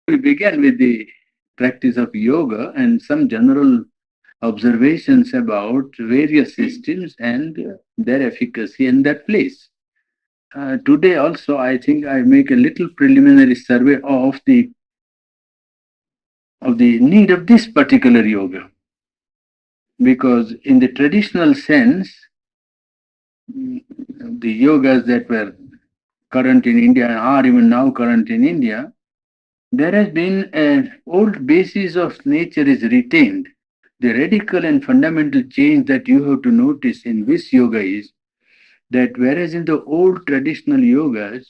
We began with the practice of yoga and some general observations about various systems and their efficacy and their place. Today also, I think I make a little preliminary survey of the need of this particular yoga, because in the traditional sense, the yogas that were current in India and are even now current in India, there has been an old basis of nature is retained. The radical and fundamental change that you have to notice in this yoga is that whereas in the old traditional yogas,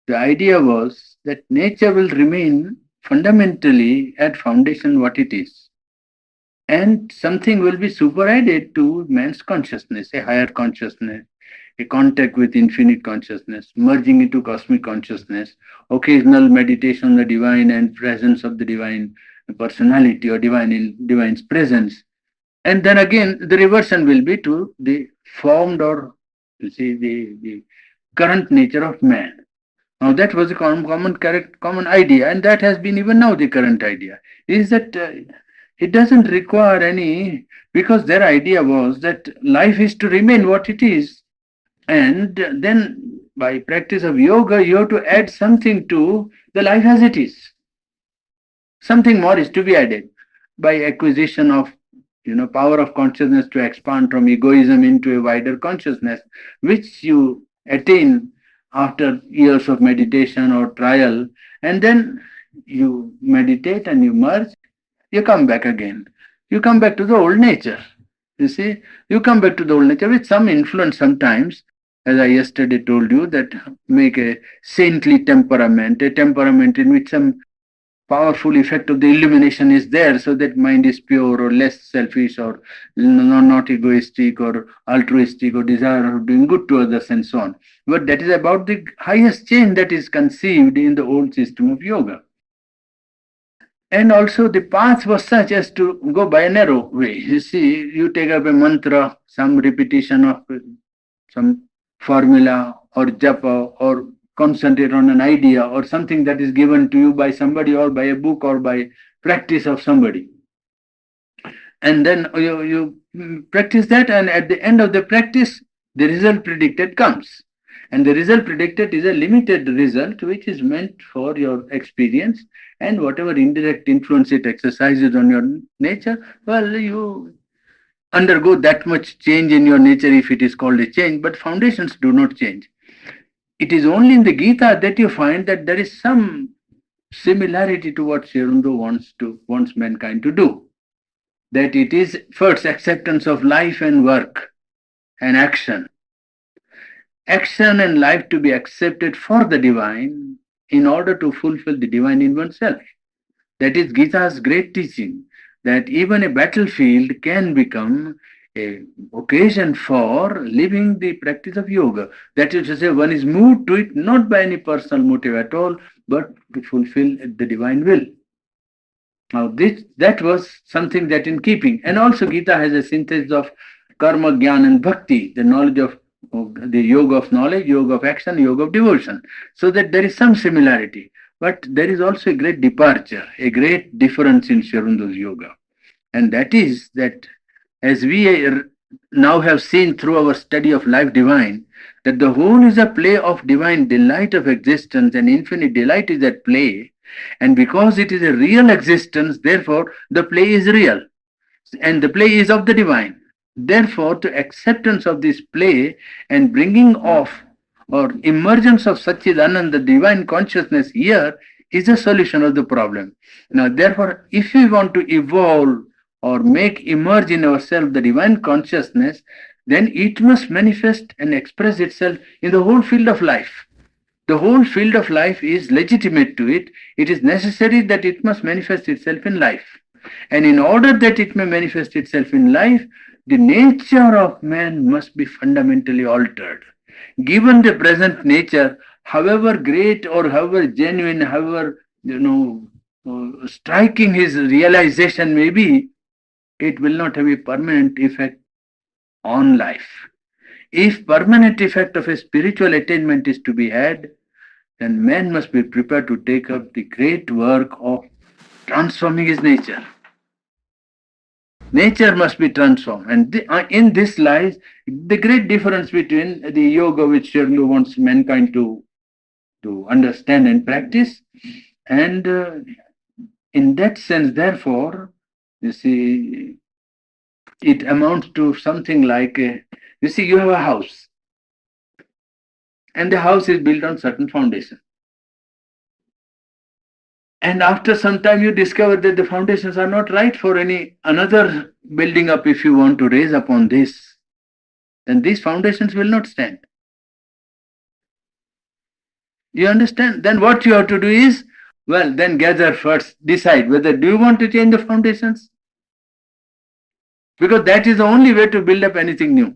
the idea was that nature will remain fundamentally at foundation what it is. And something will be superadded to man's consciousness, a higher consciousness, a contact with infinite consciousness, merging into cosmic consciousness, occasional meditation on the divine and presence of the divine personality or divine's presence. And then again, the reversion will be to the formed or you see the current nature of man. Now that was a common idea, and that has been even now the current idea. Is that it doesn't require any, because their idea was that life is to remain what it is, and then by practice of yoga, you have to add something to the life as it is. Something more is to be added by acquisition of power of consciousness to expand from egoism into a wider consciousness, which you attain after years of meditation or trial, and then you meditate and you merge, you come back again. You come back to the old nature. You see, you come back to the old nature with some influence sometimes, as I yesterday told you, that make a saintly temperament, a temperament in which some powerful effect of the illumination is there, so that mind is pure or less selfish or not egoistic or altruistic or desire of doing good to others and so on. But that is about the highest change that is conceived in the old system of yoga. And also the path was such as to go by a narrow way. You see, you take up a mantra, some repetition of some formula or japa, or concentrate on an idea or something that is given to you by somebody or by a book or by practice of somebody. And then you practice that, and at the end of the practice, the result predicted comes. And the result predicted is a limited result which is meant for your experience, and whatever indirect influence it exercises on your nature, well, you undergo that much change in your nature if it is called a change, but foundations do not change. It is only in the Gita that you find that there is some similarity to what Sri Aurobindo wants mankind to do. That it is first acceptance of life and work and action. Action and life to be accepted for the divine in order to fulfill the divine in oneself. That is Gita's great teaching, that even a battlefield can become a occasion for living the practice of yoga. That is to say, one is moved to it not by any personal motive at all, but to fulfill the divine will. Now, that was something that in keeping. And also Gita has a synthesis of karma, jnana, and bhakti, the knowledge of the yoga of knowledge, yoga of action, yoga of devotion. So that there is some similarity. But there is also a great departure, a great difference in Sri Aurobindo's yoga. And that is that, as we now have seen through our study of life divine, that the whole is a play of divine delight of existence, and infinite delight is at play. And because it is a real existence, therefore the play is real, and the play is of the divine. Therefore, to acceptance of this play and bringing of or emergence of Satchidananda, the divine consciousness here, is a solution of the problem. Now, therefore, if we want to evolve or make emerge in ourselves the divine consciousness, then it must manifest and express itself in the whole field of life. The whole field of life is legitimate to it. It is necessary that it must manifest itself in life. And in order that it may manifest itself in life, the nature of man must be fundamentally altered. Given the present nature, however great or however genuine, however striking his realization may be, it will not have a permanent effect on life. If permanent effect of a spiritual attainment is to be had, then man must be prepared to take up the great work of transforming his nature. Nature must be transformed. And in this lies the great difference between the yoga which Sherlo wants mankind to understand and practice. And in that sense, therefore, you see, it amounts to something like you see, you have a house, and the house is built on certain foundation. And after some time, you discover that the foundations are not right for any another building up. If you want to raise upon this, then these foundations will not stand. You understand? Then what you have to do is, well, then gather first, decide whether do you want to change the foundations, because that is the only way to build up anything new.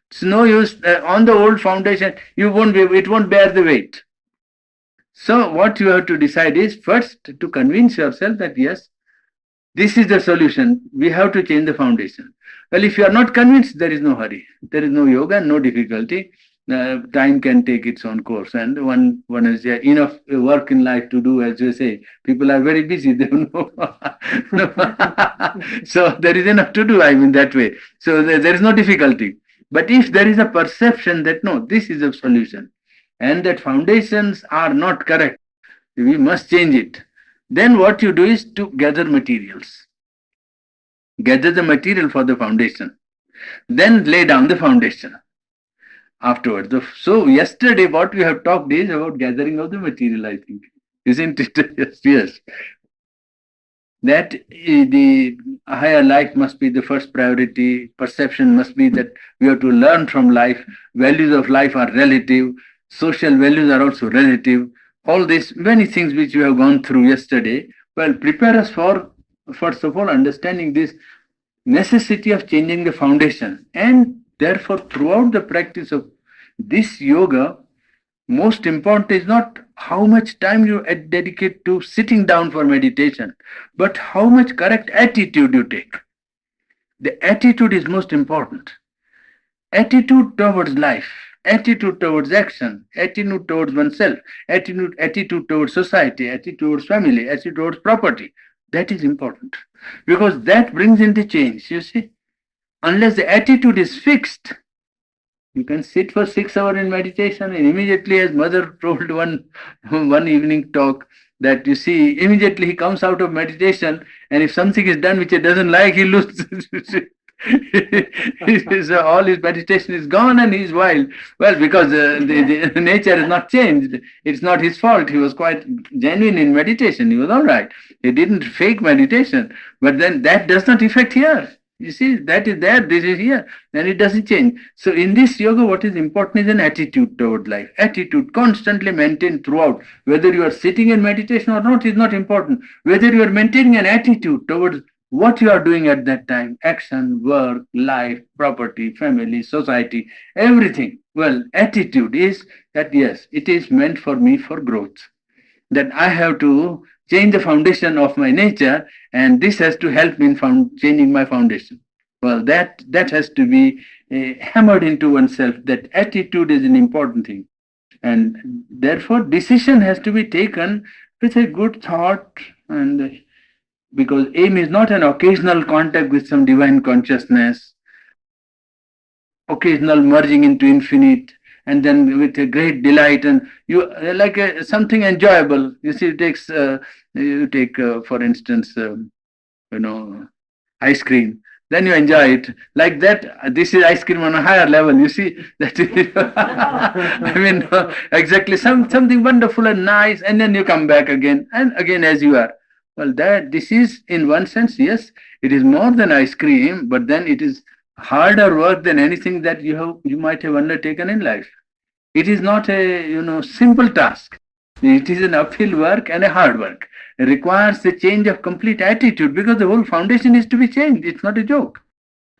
It's no use on the old foundation. You won't be. It won't bear the weight. So what you have to decide is first to convince yourself that yes, this is the solution. We have to change the foundation. Well, if you are not convinced, there is no hurry. There is no yoga, no difficulty. Time can take its own course, and one has enough work in life to do, as you say. People are very busy. They don't know. So there is enough to do. I mean that way. So there is no difficulty. But if there is a perception that no, this is a solution, and that foundations are not correct, we must change it. Then what you do is to gather materials. Gather the material for the foundation. Then lay down the foundation afterwards. So yesterday what we have talked is about gathering of the material, I think. Isn't it? Yes, yes. That the higher life must be the first priority. Perception must be that we have to learn from life. Values of life are relative. Social values are also relative. All these many things which we have gone through yesterday, well, prepare us for, first of all, understanding this necessity of changing the foundation. And therefore, throughout the practice of this yoga, most important is not how much time you dedicate to sitting down for meditation, but how much correct attitude you take. The attitude is most important. Attitude towards life, attitude towards action, attitude towards oneself, attitude towards society, attitude towards family, attitude towards property. That is important because that brings in the change. You see, unless the attitude is fixed, you can sit for 6 hours in meditation, and immediately, as mother told one evening talk, that you see, immediately he comes out of meditation, and if something is done which he doesn't like, he loses. All his meditation is gone and he's wild. Well, because the nature has not changed. It's not his fault. He was quite genuine in meditation. He was all right. He didn't fake meditation. But then that does not affect here. You see, that is there, this is here, and it doesn't change. So in this yoga, what is important is an attitude toward life. Attitude constantly maintained throughout. Whether you are sitting in meditation or not is not important. Whether you are maintaining an attitude towards what you are doing at that time, action, work, life, property, family, society, everything. Well, attitude is that yes, it is meant for me for growth. That I have to change the foundation of my nature, and this has to help me in changing my foundation. Well, that has to be hammered into oneself. That attitude is an important thing, and therefore decision has to be taken with a good thought, and because aim is not an occasional contact with some divine consciousness, occasional merging into infinite, and then with a great delight, and you like something enjoyable. You see, it takes you take for instance, ice cream. Then you enjoy it like that. This is ice cream on a higher level. You see that. I mean, exactly something wonderful and nice, and then you come back again and again as you are. Well, that this is in one sense, yes, it is more than ice cream, but then it is harder work than anything that you might have undertaken in life. It is not a simple task. It is an uphill work and a hard work. It requires a change of complete attitude because the whole foundation is to be changed. It's not a joke.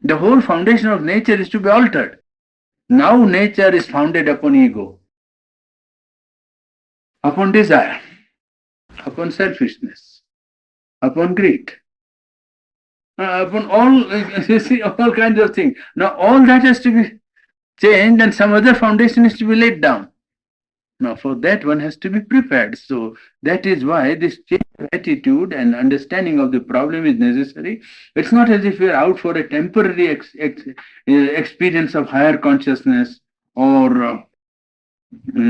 The whole foundation of nature is to be altered. Now nature is founded upon ego, upon desire, upon selfishness, upon greed, upon all kinds of things. Now all that has to be changed, and some other foundation is to be laid down. Now, for that, one has to be prepared. So, that is why this change of attitude and understanding of the problem is necessary. It's not as if we are out for a temporary experience of higher consciousness or,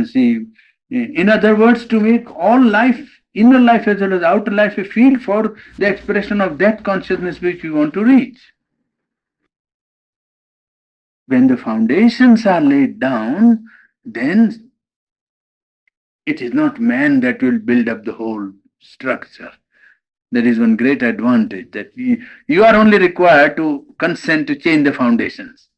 see, in other words, to make all life, inner life as well as outer life, a field for the expression of that consciousness which we want to reach. When the foundations are laid down, then it is not man that will build up the whole structure. There is one great advantage that you are only required to consent to change the foundations.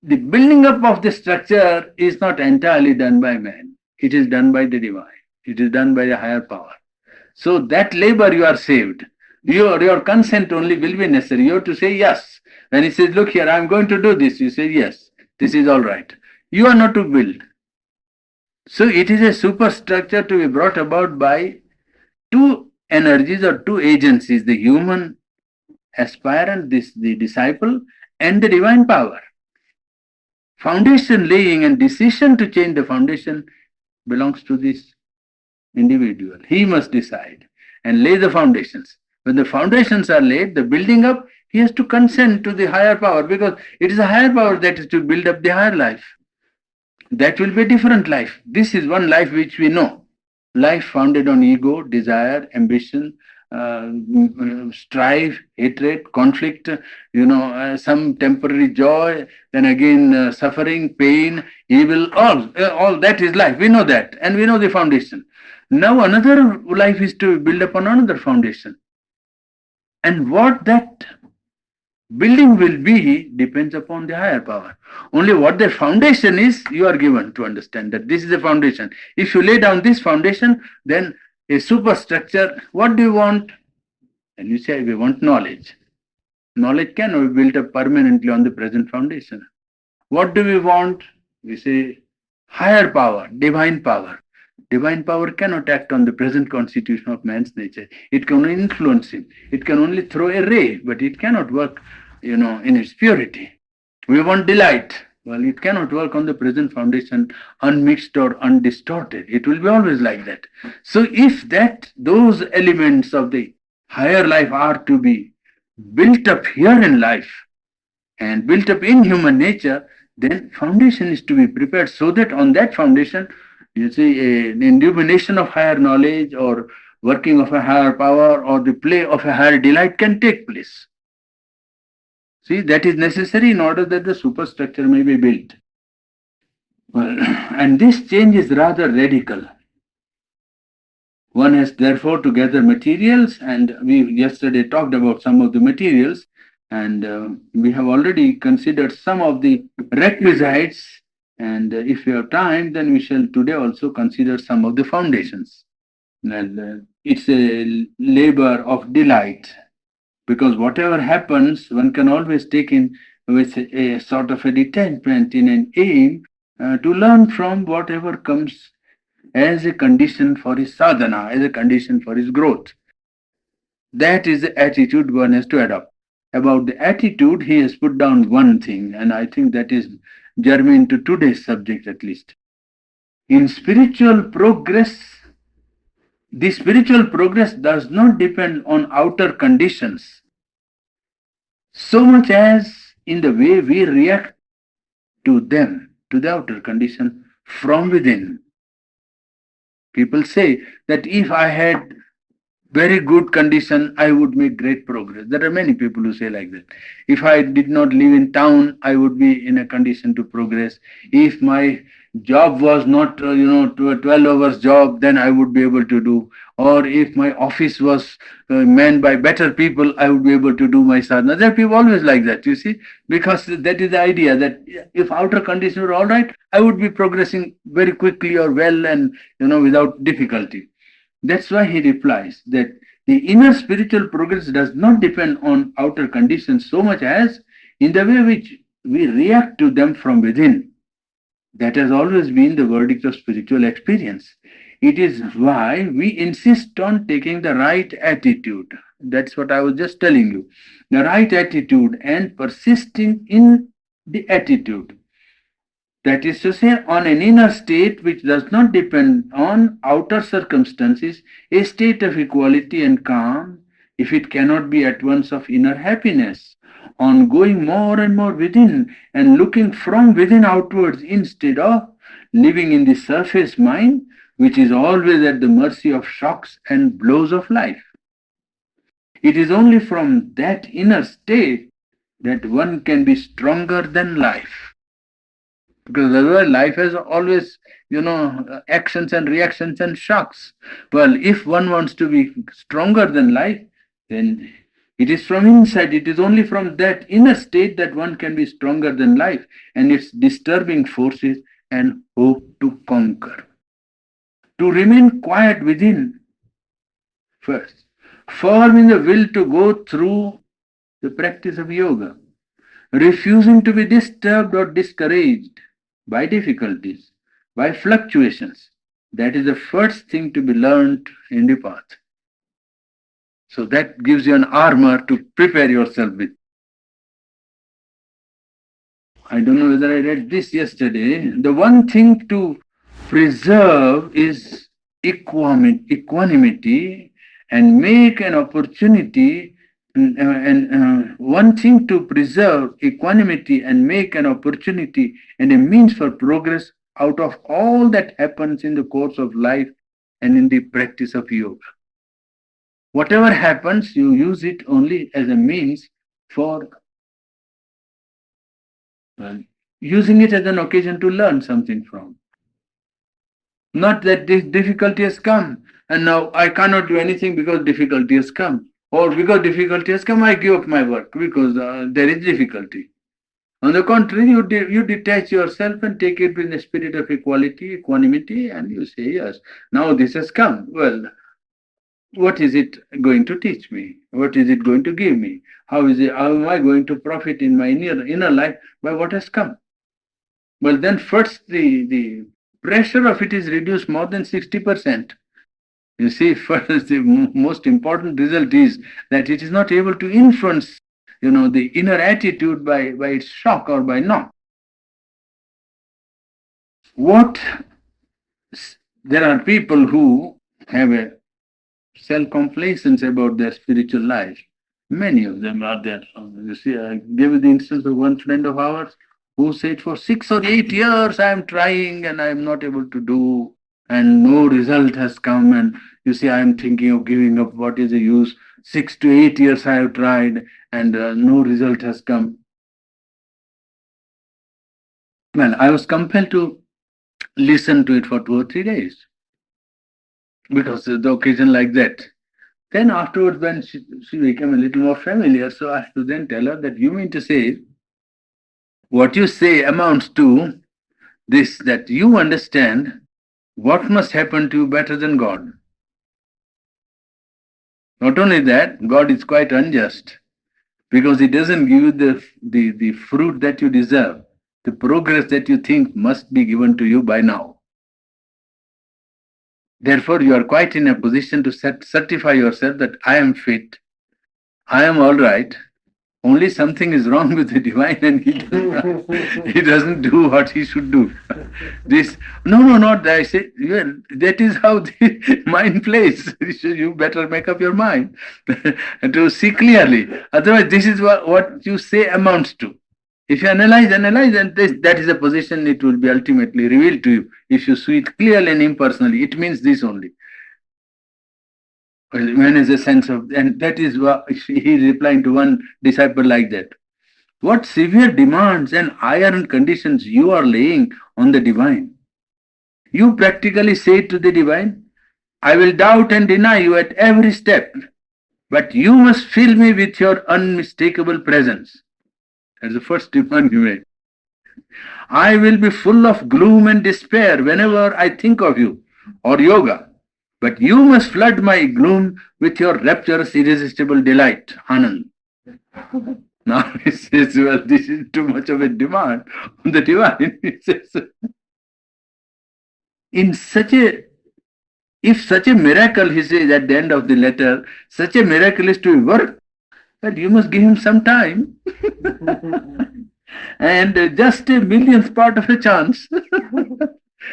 The building up of the structure is not entirely done by man. It is done by the divine. It is done by the higher power. So that labor you are saved. Your consent only will be necessary. You have to say yes. When he says, look here, I'm going to do this, you say yes, this is all right. You are not to build. So it is a superstructure to be brought about by two energies or two agencies, the human aspirant, the disciple, and the divine power. Foundation laying and decision to change the foundation belongs to this individual. He must decide and lay the foundations. When the foundations are laid, the building up, he has to consent to the higher power, because it is a higher power that is to build up the higher life. That will be a different life. This is one life which we know. Life founded on ego, desire, ambition, strife, hatred, conflict, some temporary joy, then again suffering, pain, evil, all that is life. We know that, and we know the foundation. Now another life is to build upon another foundation. And what that building will be depends upon the higher power. Only what the foundation is, you are given to understand that this is the foundation. If you lay down this foundation, then a superstructure, what do you want? And you say, we want knowledge. Knowledge cannot be built up permanently on the present foundation. What do we want? We say higher power, divine power. Divine power cannot act on the present constitution of man's nature. It can only influence him. It can only throw a ray, but it cannot work, in its purity. We want delight. Well, it cannot work on the present foundation unmixed or undistorted. It will be always like that. So if those elements of the higher life are to be built up here in life and built up in human nature, then foundation is to be prepared so that on that foundation, you see, an illumination of higher knowledge or working of a higher power or the play of a higher delight can take place. See, that is necessary in order that the superstructure may be built. Well, and this change is rather radical. One has therefore to gather materials, and we yesterday talked about some of the materials, and we have already considered some of the requisites, and if we have time, then we shall today also consider some of the foundations. And it's a labor of delight, because whatever happens, one can always take in with a sort of a detachment in an aim to learn from whatever comes as a condition for his sadhana, as a condition for his growth. That is the attitude one has to adopt. About the attitude, he has put down one thing, and I think that is germane to today's subject at least. In spiritual progress, the spiritual progress does not depend on outer conditions so much as in the way we react to them, to the outer condition from within. People say that if I had very good condition, I would make great progress. There are many people who say like that. If I did not live in town, I would be in a condition to progress. If my job was not, to a 12 hours job, then I would be able to do. Or if my office was manned by better people, I would be able to do my sadhana. There are people always like that, you see, because that is the idea that if outer conditions were all right, I would be progressing very quickly or well and, without difficulty. That's why he replies that the inner spiritual progress does not depend on outer conditions so much as in the way which we react to them from within. That has always been the verdict of spiritual experience. It is why we insist on taking the right attitude. That's what I was just telling you. The right attitude and persisting in the attitude. That is to say, on an inner state which does not depend on outer circumstances, a state of equality and calm, if it cannot be at once of inner happiness, on going more and more within and looking from within outwards instead of living in the surface mind, which is always at the mercy of shocks and blows of life. It is only from that inner state that one can be stronger than life. Because otherwise life has always, actions and reactions and shocks. Well, if one wants to be stronger than life, then it is from inside. It is only from that inner state that one can be stronger than life and its disturbing forces and hope to conquer. To remain quiet within first, firm in the will to go through the practice of yoga, refusing to be disturbed or discouraged by difficulties, by fluctuations. That is the first thing to be learned in the path. So that gives you an armor to prepare yourself with. I don't know whether I read this yesterday. The one thing to preserve is equanimity and make an opportunity. One thing to preserve equanimity and make an opportunity and a means for progress out of all that happens in the course of life and in the practice of yoga. Whatever happens, you use it only as a means for using it as an occasion to learn something from. Not that this difficulty has come and now I cannot do anything because difficulty has come. Or because difficulty has come, I give up my work because there is difficulty. On the contrary, you detach yourself and take it with the spirit of equality, equanimity, and you say, yes, now this has come. Well, what is it going to teach me? What is it going to give me? How am I going to profit in my inner life by what has come? Well, then first the pressure of it is reduced more than 60%. You see, first the most important result is that it is not able to influence, the inner attitude by its shock or by knock. There are people who have a self-complacence about their spiritual life. Many of them are there. You see, I gave you the instance of one friend of ours who said for 6 or 8 years I am trying and I am not able to do and no result has come, and you see I am thinking of giving up. What is the use? 6 to 8 years I have tried and no result has come. Well, I was compelled to listen to it for 2 or 3 days because the occasion like that. Then afterwards, when she became a little more familiar, so I had to then tell her that you mean to say what you say amounts to this, that you understand what must happen to you better than God. Not only that, God is quite unjust because He doesn't give you the fruit that you deserve, the progress that you think must be given to you by now. Therefore, you are quite in a position to certify yourself that I am fit, I am all right. Only something is wrong with the divine and he doesn't do what he should do. Not that. I say, well, that is how the mind plays. You better make up your mind to see clearly. Otherwise, this is what you say amounts to. If you analyze, and that is a position it will be ultimately revealed to you. If you see it clearly and impersonally, it means this only. When is a sense of, and that is what he is replying to one disciple like that. What severe demands and iron conditions you are laying on the divine. You practically say to the divine, I will doubt and deny you at every step, but you must fill me with your unmistakable presence. That's the first demand you made. I will be full of gloom and despair whenever I think of you or yoga. But you must flood my gloom with your rapturous, irresistible delight, Anand. Now he says, well, this is too much of a demand on the divine. He says, if such a miracle, he says at the end of the letter, such a miracle is to be worked, well, you must give him some time. and just a millionth part of a chance.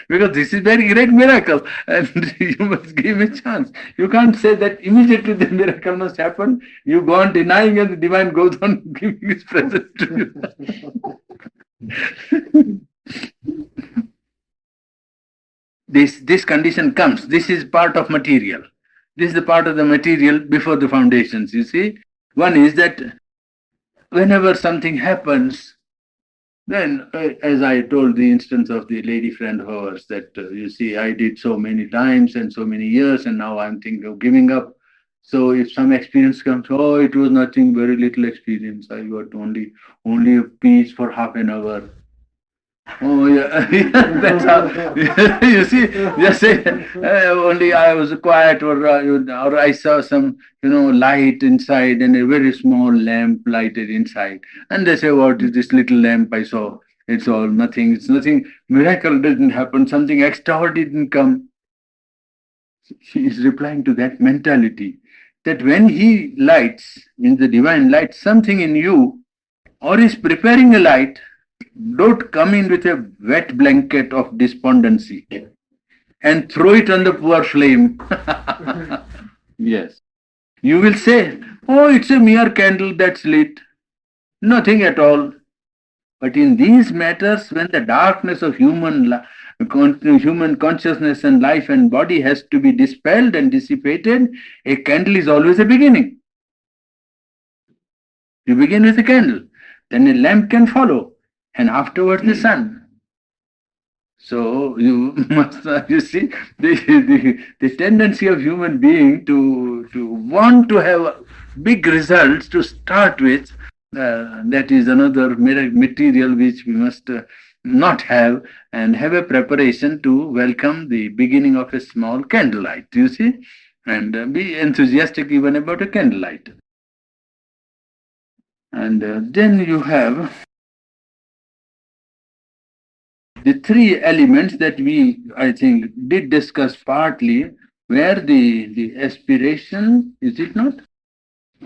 Because this is very great miracle, and you must give a chance. You can't say that immediately the miracle must happen. You go on denying, and the divine goes on giving his present to you. This condition comes. This is part of material. This is the part of the material before the foundations. You see, one is that whenever something happens, then, as I told the instance of the lady friend of ours, that you see, I did so many times and so many years, and now I'm thinking of giving up. So if some experience comes, oh, it was nothing, very little experience. I got only a peace for half an hour. Oh yeah, that's how you see. Just say only I was quiet, or I saw some light inside, and a very small lamp lighted inside, and they say, "What is this little lamp I saw?" It's all nothing. It's nothing. Miracle didn't happen. Something extraordinary didn't come. She is replying to that mentality that when he lights, means the divine lights something in you, or is preparing a light, don't come in with a wet blanket of despondency and throw it on the poor flame. Yes. You will say, oh, it's a mere candle that's lit. Nothing at all. But in these matters, when the darkness of human consciousness and life and body has to be dispelled and dissipated, a candle is always a beginning. You begin with a candle, then a lamp can follow, and afterwards the sun. So you must, you see, the tendency of human being to want to have big results to start with, that is another material which we must not have, and have a preparation to welcome the beginning of a small candlelight, you see, and be enthusiastic even about a candlelight. And then you have the three elements that we, I think, did discuss partly, were the aspiration, is it not?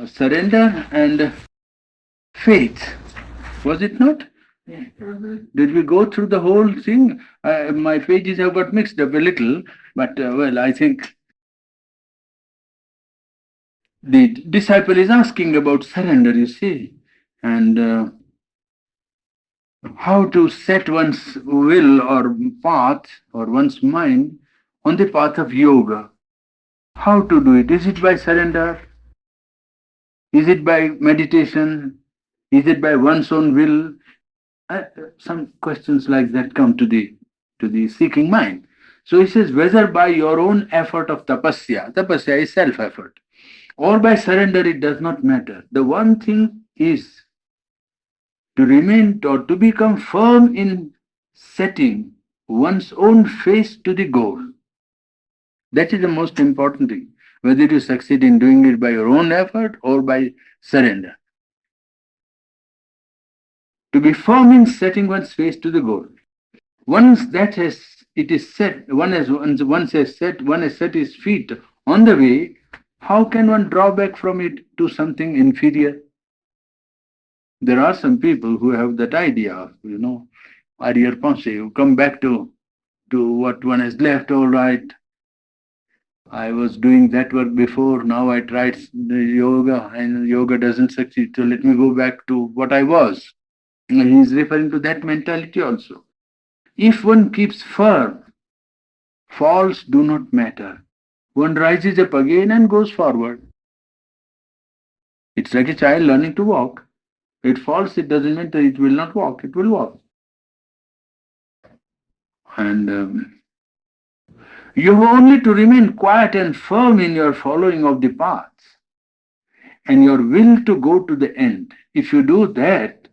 Surrender and faith, was it not? Yeah. Did we go through the whole thing? My pages have got mixed up a little, but well, I think the disciple is asking about surrender, you see, and how to set one's will or path or one's mind on the path of yoga. How to do it? Is it by surrender? Is it by meditation? Is it by one's own will? Some questions like that come to the seeking mind. So he says, whether by your own effort of tapasya is self-effort, or by surrender, it does not matter. The one thing is to remain or to become firm in setting one's own face to the goal. That is the most important thing, whether you succeed in doing it by your own effort or by surrender. To be firm in setting one's face to the goal. Once that it is set, one has set his feet on the way, how can one draw back from it to something inferior? There are some people who have that idea of, arrière-pensée, who come back to what one has left. All right, I was doing that work before, now I tried the yoga and yoga doesn't succeed, so let me go back to what I was. He is referring to that mentality also. If one keeps firm, falls do not matter. One rises up again and goes forward. It's like a child learning to walk. It falls, it doesn't matter, it will not walk, it will walk. And you have only to remain quiet and firm in your following of the path and your will to go to the end. If you do that,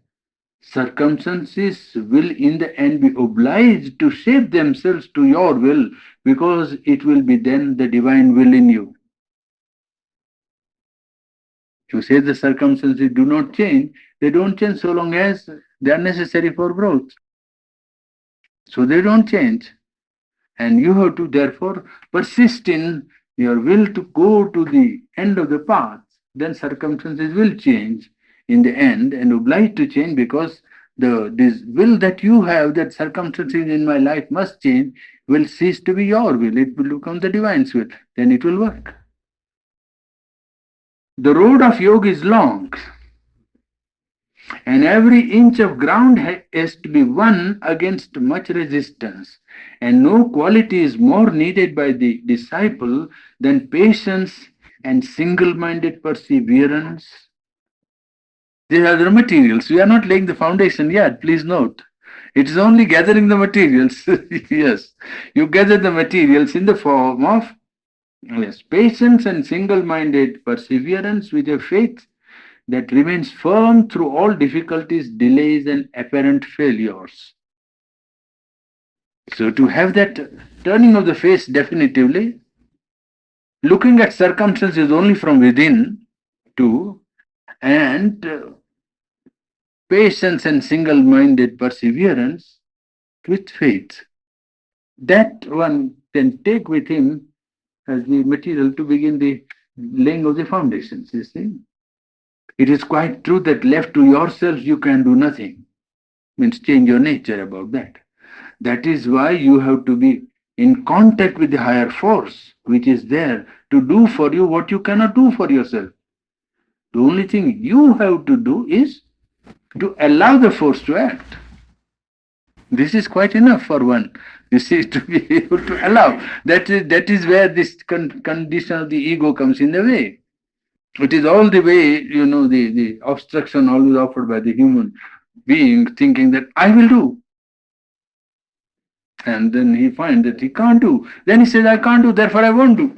circumstances will in the end be obliged to shape themselves to your will, because it will be then the divine will in you. You say the circumstances do not change, they don't change so long as they are necessary for growth. So they don't change. And you have to therefore persist in your will to go to the end of the path. Then circumstances will change in the end and obliged to change, because this will that you have, that circumstances in my life must change, will cease to be your will. It will become the divine's will. Then it will work. The road of yoga is long, and every inch of ground has to be won against much resistance. And no quality is more needed by the disciple than patience and single minded perseverance. These are the materials. We are not laying the foundation yet, please note. It is only gathering the materials. Yes, you gather the materials in the form of, yes, patience and single minded perseverance with a faith that remains firm through all difficulties, delays, and apparent failures. So, to have that turning of the face definitively, looking at circumstances only from within, too, and patience and single minded perseverance with faith. That one can take with him as the material to begin the laying of the foundations, you see. It is quite true that left to yourself you can do nothing. Means change your nature about that. That is why you have to be in contact with the higher force, which is there to do for you what you cannot do for yourself. The only thing you have to do is to allow the force to act. This is quite enough for one. This is to be able to allow. That is where this condition of the ego comes in the way. It is all the way, the obstruction always offered by the human being, thinking that I will do. And then he finds that he can't do. Then he says, I can't do, therefore I won't do.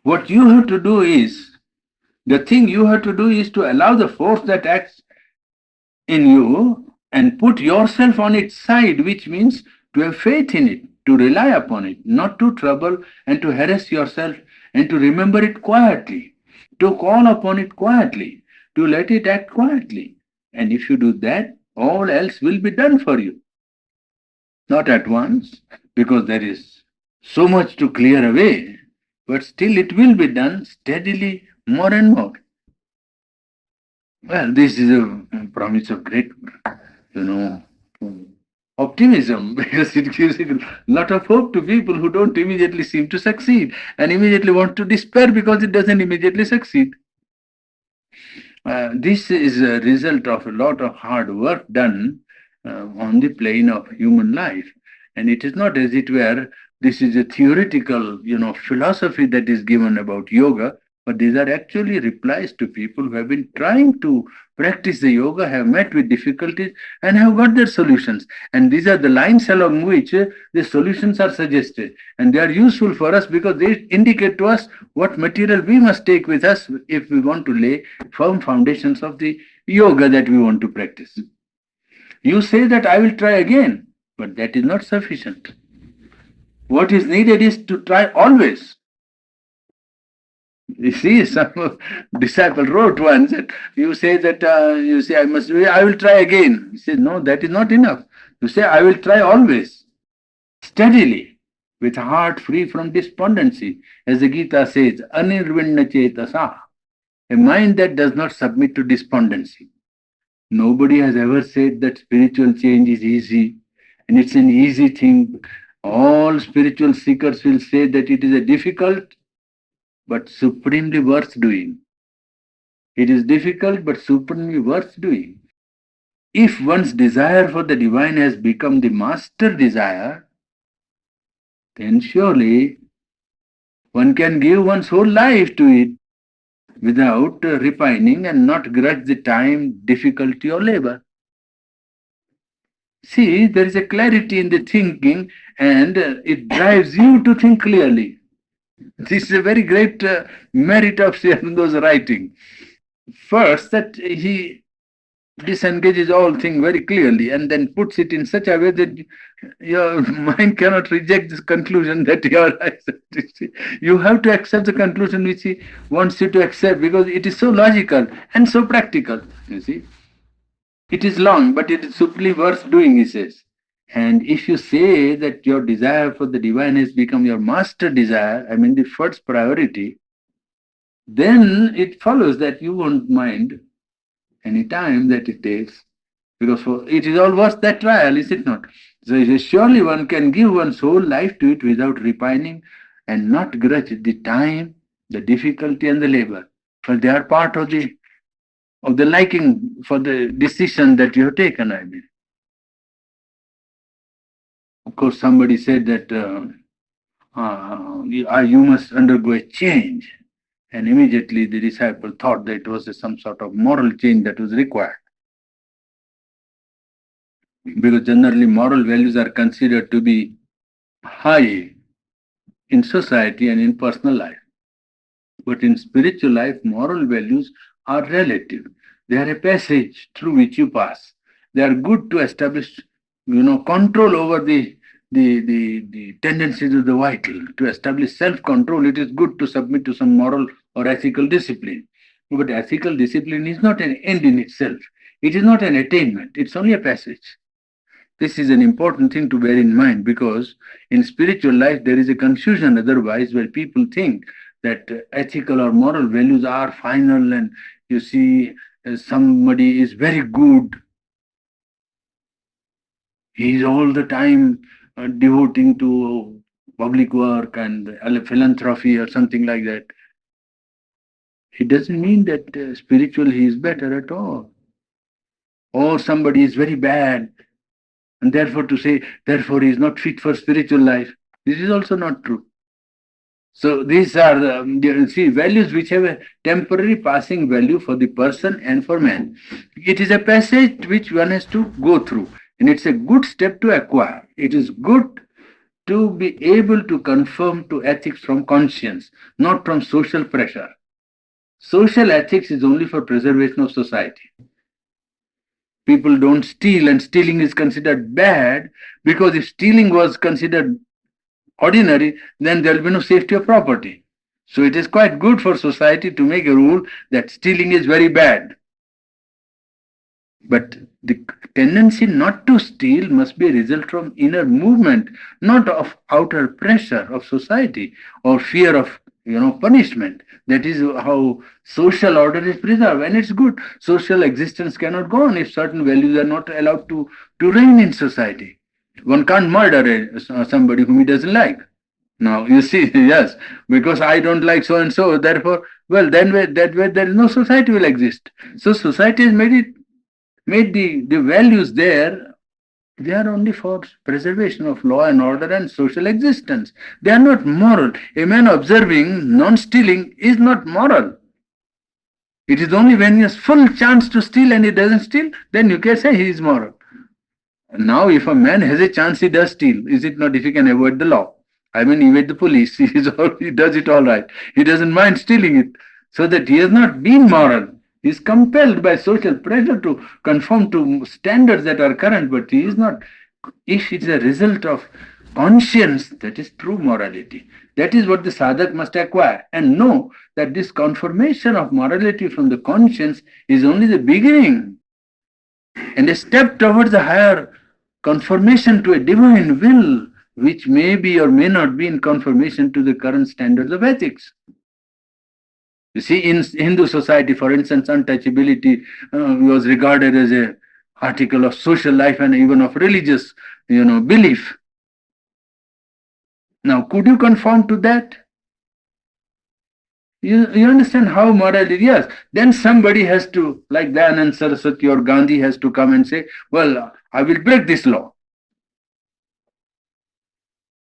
What you have to do is, the thing you have to do is to allow the force that acts in you and put yourself on its side, which means to have faith in it, to rely upon it, not to trouble and to harass yourself, and to remember it quietly, to call upon it quietly, to let it act quietly. And if you do that, all else will be done for you. Not at once, because there is so much to clear away, but still it will be done steadily, more and more. Well, this is a promise of great, optimism, because it gives a lot of hope to people who don't immediately seem to succeed and immediately want to despair because it doesn't immediately succeed. This is a result of a lot of hard work done on the plane of human life. And it is not as it were, this is a theoretical, philosophy that is given about yoga, but these are actually replies to people who have been trying to practice the yoga, have met with difficulties, and have got their solutions. And these are the lines along which the solutions are suggested. And they are useful for us because they indicate to us what material we must take with us if we want to lay firm foundations of the yoga that we want to practice. You say that I will try again, but that is not sufficient. What is needed is to try always. You see, some disciple wrote once that you say that you say I will try again. He says no, that is not enough. You say I will try always, steadily, with a heart free from despondency, as the Gita says, anirvinna chetasa, a mind that does not submit to despondency. Nobody has ever said that spiritual change is easy and it's an easy thing. All spiritual seekers will say that it is a difficult but supremely worth doing. It is difficult but supremely worth doing. If one's desire for the divine has become the master desire, then surely one can give one's whole life to it without repining and not grudge the time, difficulty, or labor. See, there is a clarity in the thinking and it drives you to think clearly. This is a very great merit of Sri Aurobido's writing. First, that he disengages all things very clearly and then puts it in such a way that your mind cannot reject this conclusion that you are you have to accept the conclusion which he wants you to accept because it is so logical and so practical. You see, it is long, but it is supremely worth doing, he says. And if you say that your desire for the divine has become your master desire, I mean the first priority, then it follows that you won't mind any time that it takes, because it is all worth that trial, is it not? So it is surely one can give one's whole life to it without repining and not grudge the time, the difficulty, and the labor, for they are part of the liking for the decision that you have taken. I mean, of course, somebody said that you must undergo a change, and immediately the disciple thought that it was some sort of moral change that was required, because generally moral values are considered to be high in society and in personal life. But in spiritual life, moral values are relative. They are a passage through which you pass. They are good to establish, control over the tendencies of the vital. To establish self-control, it is good to submit to some moral or ethical discipline. But ethical discipline is not an end in itself. It is not an attainment. It's only a passage. This is an important thing to bear in mind, because in spiritual life there is a confusion otherwise, where people think that ethical or moral values are final, and you see, somebody is very good, he is all the time devoting to public work and philanthropy or something like that. It doesn't mean that spiritual he is better at all. Or somebody is very bad, and therefore to say, therefore he is not fit for spiritual life. This is also not true. So these are see, values which have a temporary passing value for the person and for man. It is a passage which one has to go through, and it's a good step to acquire. It is good to be able to conform to ethics from conscience, not from social pressure. Social ethics is only for preservation of society. People don't steal, and stealing is considered bad, because if stealing was considered ordinary, then there will be no safety of property. So it is quite good for society to make a rule that stealing is very bad. But the tendency not to steal must be a result from inner movement, not of outer pressure of society or fear of punishment. That is how social order is preserved, and it's good. Social existence cannot go on if certain values are not allowed to reign in society. One can't murder somebody whom he doesn't like. Now you see, yes, because I don't like so and so, therefore, well, then that way there is no society will exist. So society has made the values there. They are only for preservation of law and order and social existence. They are not moral. A man observing non-stealing is not moral. It is only when he has full chance to steal and he doesn't steal, then you can say he is moral. Now, if a man has a chance, he does steal. Is it not if he can avoid the law? I mean, evade the police. He does it all right. He doesn't mind stealing it. So that he has not been moral. He is compelled by social pressure to conform to standards that are current, but he is not. If it's a result of conscience, that is true morality. That is what the sadhak must acquire, and know that this confirmation of morality from the conscience is only the beginning and a step towards the higher confirmation to a divine will, which may be or may not be in conformation to the current standards of ethics. You see, in Hindu society, for instance, untouchability was regarded as a article of social life and even of religious, belief. Now, could you conform to that? You understand how morality? Yes. Then somebody has to, like Dayanand Saraswati or Gandhi, has to come and say, well, I will break this law.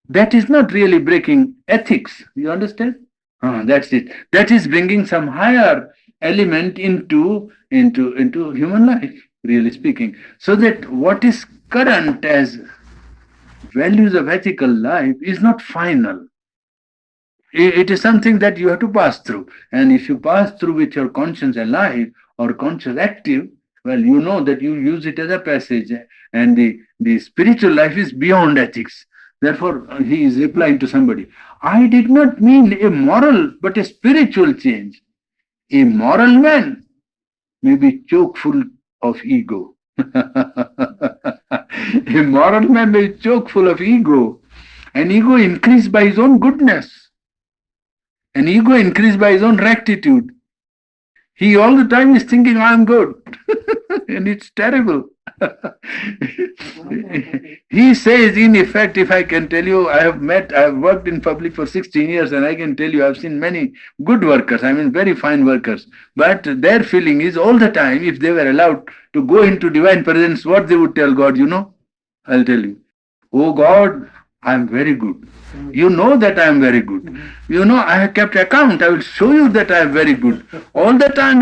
That is not really breaking ethics. You understand? That's it. That is bringing some higher element into human life, really speaking. So that what is current as values of ethical life is not final. It is something that you have to pass through. And if you pass through with your conscience alive or conscience active, well, you know that you use it as a passage. And the spiritual life is beyond ethics. Therefore, he is replying to somebody, I did not mean a moral, but a spiritual change. A moral man may be choke full of ego. A moral man may be choke full of ego. And ego increased by his own goodness. And ego increased by his own rectitude. He all the time is thinking, I'm good. And it's terrible. He says, in effect, if I can tell you, I have worked in public for 16 years, and I can tell you, I've seen many good workers, I mean, very fine workers. But their feeling is all the time, if they were allowed to go into divine presence, what they would tell God, I'll tell you. Oh God, I am very good. You know that I am very good. You know I have kept account. I will show you that I am very good. All the time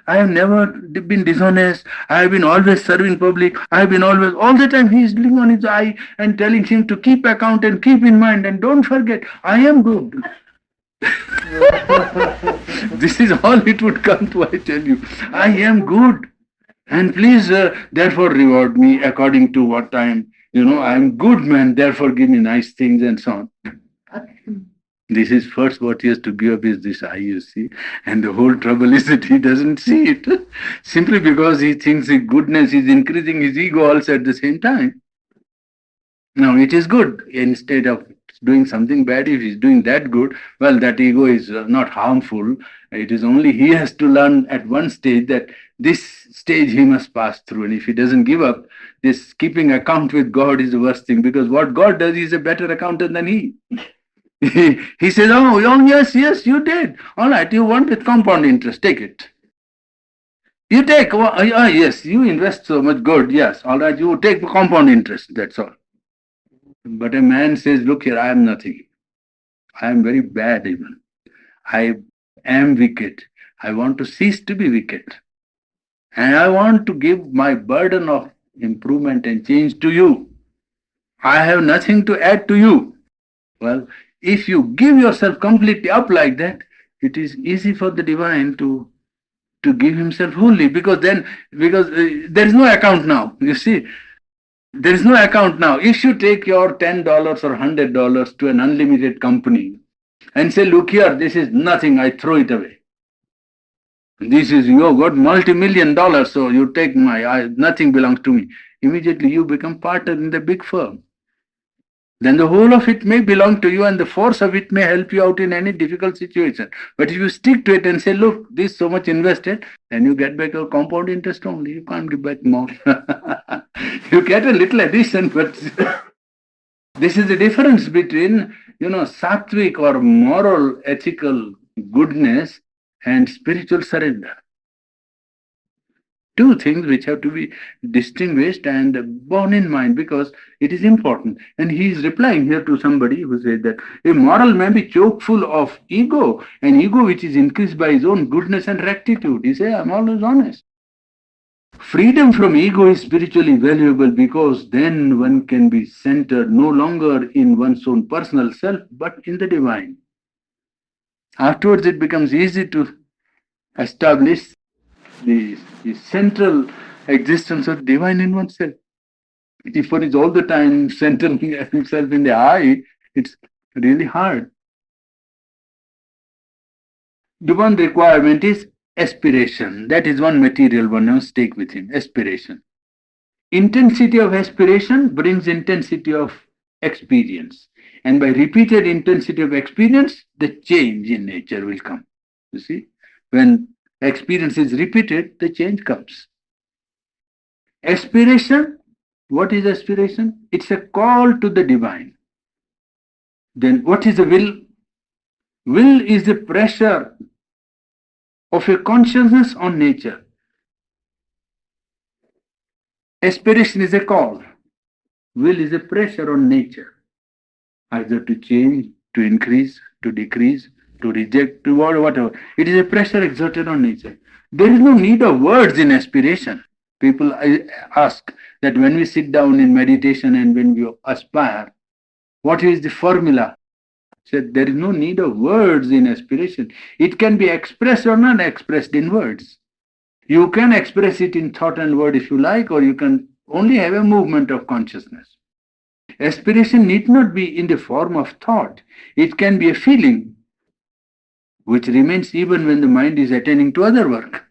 I have never been dishonest. I have been always serving public. I have been always, all the time he is looking on his eye and telling him to keep account and keep in mind and don't forget, I am good. This is all it would come to, I tell you. I am good. And please, therefore, reward me according to what I am. I am good man, therefore give me nice things and so on. This is first what he has to give up is this eye, you see. And the whole trouble is that he doesn't see it. Simply because he thinks his goodness is increasing his ego also at the same time. Now it is good. Instead of doing something bad, if he's doing that good, well, that ego is not harmful. It is only he has to learn at one stage that this stage he must pass through. And if he doesn't give up, this keeping account with God is the worst thing, because what God does is a better accountant than he. He says, oh, yes, you did. All right, you want with compound interest, take it. You take, yes, you invest so much good, yes, all right, you take the compound interest, that's all. But a man says, look here, I am nothing. I am very bad even. I am wicked. I want to cease to be wicked. And I want to give my burden of improvement and change to you. I have nothing to add to you. Well, if you give yourself completely up like that, it is easy for the divine to give himself wholly, because there is no account now. You see, there is no account now. If you take your $10 or $100 to an unlimited company and say, look here, this is nothing, I throw it away. This is, you got multi-million dollars, so you take nothing belongs to me. Immediately you become partner in the big firm. Then the whole of it may belong to you and the force of it may help you out in any difficult situation. But if you stick to it and say, look, this so much invested, then you get back your compound interest only. You can't give back more. You get a little addition, but this is the difference between, sattvic or moral, ethical goodness and spiritual surrender. Two things which have to be distinguished and borne in mind, because it is important. And he is replying here to somebody who said that a moral may be choke full of ego, an ego which is increased by his own goodness and rectitude. He says, I'm always honest. Freedom from ego is spiritually valuable, because then one can be centered no longer in one's own personal self, but in the divine. Afterwards, it becomes easy to establish the central existence of divine in oneself. If one is all the time centering himself in the I, it's really hard. The one requirement is aspiration. That is one material one must take with him, aspiration. Intensity of aspiration brings intensity of experience. And by repeated intensity of experience, the change in nature will come. You see, when experience is repeated, the change comes. Aspiration, what is aspiration? It's a call to the divine. Then what is the will? Will is the pressure of a consciousness on nature. Aspiration is a call. Will is a pressure on nature, either to change, to increase, to decrease, to reject, to whatever. It is a pressure exerted on nature. There is no need of words in aspiration. People ask that when we sit down in meditation and when we aspire, what is the formula? Said there is no need of words in aspiration. It can be expressed or not expressed in words. You can express it in thought and word if you like, or you can only have a movement of consciousness. Aspiration need not be in the form of thought. It can be a feeling which remains even when the mind is attending to other work.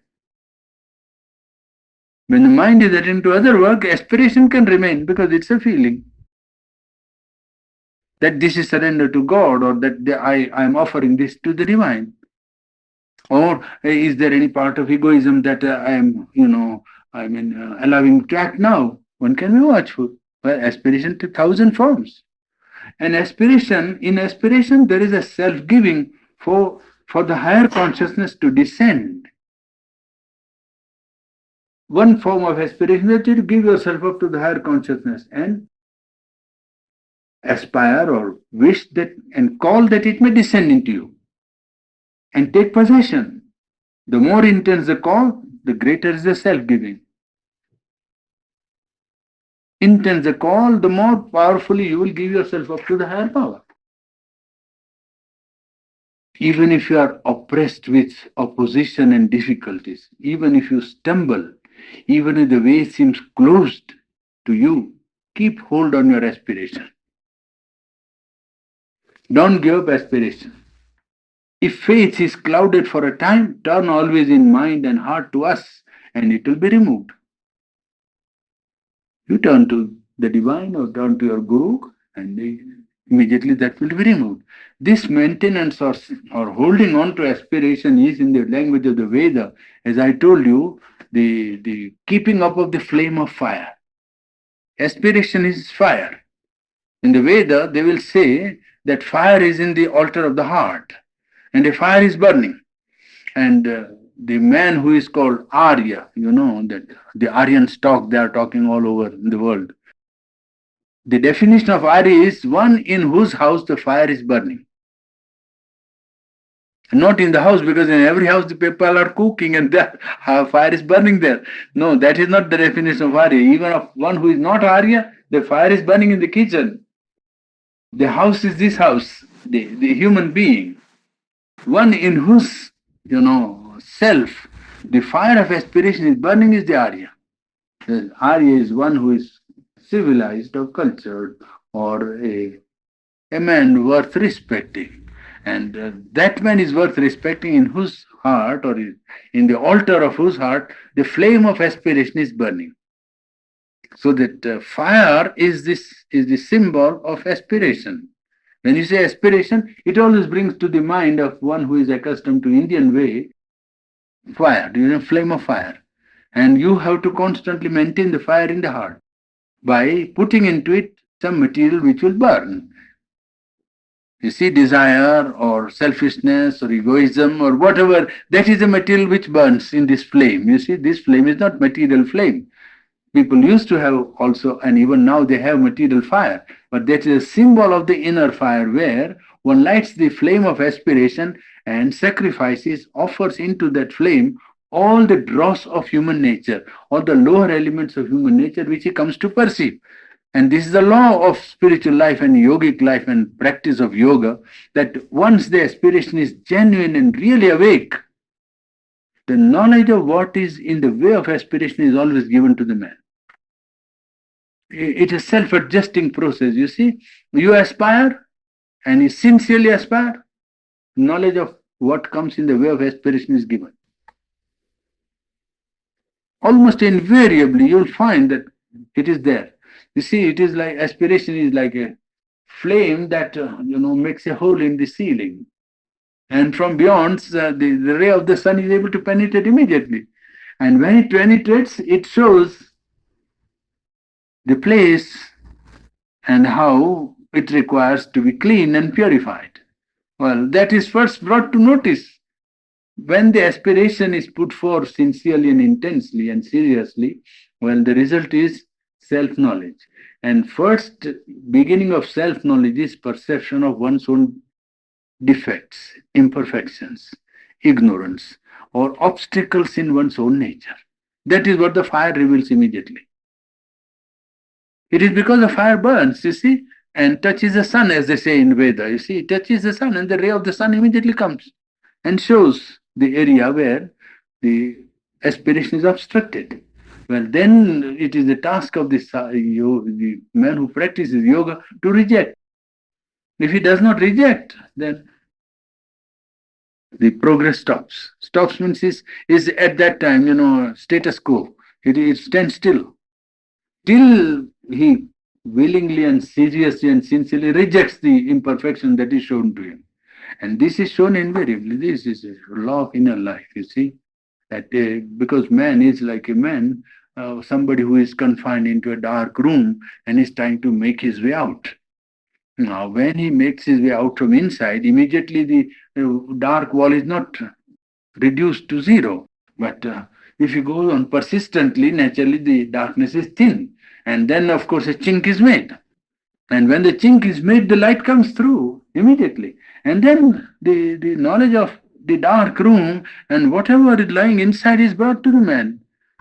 When the mind is attending to other work, aspiration can remain because it's a feeling. that this is surrender to God, or that I am offering this to the divine? Or is there any part of egoism that I am, allowing to act now? One can be watchful. Well, aspiration to thousand forms. And in aspiration, there is a self-giving for the higher consciousness to descend. One form of aspiration is to give yourself up to the higher consciousness and aspire or wish that and call that it may descend into you and take possession. The more intense the call, the greater is the self-giving. Intense the call, the more powerfully you will give yourself up to the higher power. Even if you are oppressed with opposition and difficulties, even if you stumble, even if the way seems closed to you, keep hold on your aspiration. Don't give up aspiration. If faith is clouded for a time, turn always in mind and heart to us, and it will be removed. You turn to the divine or turn to your guru, and immediately that will be removed. This maintenance or holding on to aspiration is, in the language of the Veda, as I told you, the keeping up of the flame of fire. Aspiration is fire. In the Veda, they will say that fire is in the altar of the heart, and the fire is burning. And the man who is called Arya, that the Aryan stock they are talking all over the world. The definition of Arya is one in whose house the fire is burning. Not in the house, because in every house the people are cooking and the fire is burning there. No, that is not the definition of Arya. Even of one who is not Arya, the fire is burning in the kitchen. The house is this house, the human being. One in whose, self, the fire of aspiration is burning is the Arya. The Arya is one who is civilized or cultured or a man worth respecting. And that man is worth respecting in whose heart or in the altar of whose heart the flame of aspiration is burning. So that fire is the symbol of aspiration. When you say aspiration, it always brings to the mind of one who is accustomed to Indian way, fire, flame of fire. And you have to constantly maintain the fire in the heart by putting into it some material which will burn. You see, desire or selfishness or egoism or whatever, that is the material which burns in this flame. You see, this flame is not material flame. People used to have also, and even now they have material fire, but that is a symbol of the inner fire where one lights the flame of aspiration and sacrifices, offers into that flame all the dross of human nature, all the lower elements of human nature which he comes to perceive. And this is the law of spiritual life and yogic life and practice of yoga, that once the aspiration is genuine and really awake, the knowledge of what is in the way of aspiration is always given to the man. It is a self-adjusting process, you see. You aspire and you sincerely aspire, knowledge of what comes in the way of aspiration is given. Almost invariably, you'll find that it is there. You see, it is like aspiration is like a flame that makes a hole in the ceiling, and from beyond the ray of the sun is able to penetrate immediately. And when it penetrates, it shows the place and how it requires to be clean and purified. Well, that is first brought to notice. When the aspiration is put forth sincerely and intensely and seriously, well, the result is self-knowledge. And first beginning of self-knowledge is perception of one's own defects, imperfections, ignorance, or obstacles in one's own nature. That is what the fire reveals immediately. It is because the fire burns, you see, and touches the sun, as they say in Veda. You see, it touches the sun, and the ray of the sun immediately comes and shows the area where the aspiration is obstructed. Well, then it is the task of the man who practices yoga to reject. If he does not reject, then the progress stops. Stops means is at that time, status quo. It stands still. Till he willingly and seriously and sincerely rejects the imperfection that is shown to him. And this is shown invariably. This is a law of inner life, you see. That because man is like a man, somebody who is confined into a dark room and is trying to make his way out. Now, when he makes his way out from inside, immediately the dark wall is not reduced to zero. But if you go on persistently, naturally the darkness is thin. And then, of course, a chink is made. And when the chink is made, the light comes through immediately. And then the knowledge of the dark room and whatever is lying inside is brought to the man.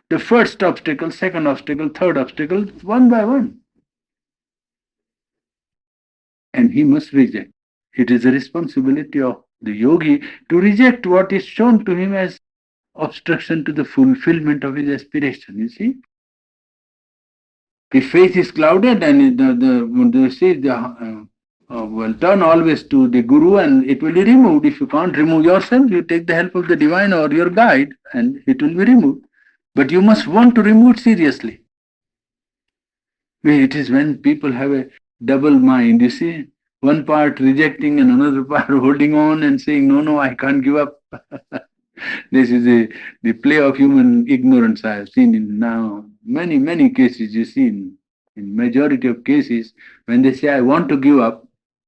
The first obstacle, second obstacle, third obstacle, one by one. And he must reject. It is the responsibility of the yogi to reject what is shown to him as obstruction to the fulfillment of his aspiration. You see? If faith is clouded and well, turn always to the guru and it will be removed. If you can't remove yourself, you take the help of the divine or your guide and it will be removed. But you must want to remove it seriously. It is when people have a double mind, you see, one part rejecting and another part holding on and saying, no, no, I can't give up. This is the play of human ignorance I have seen in now many cases. You see, in majority of cases, when they say, I want to give up,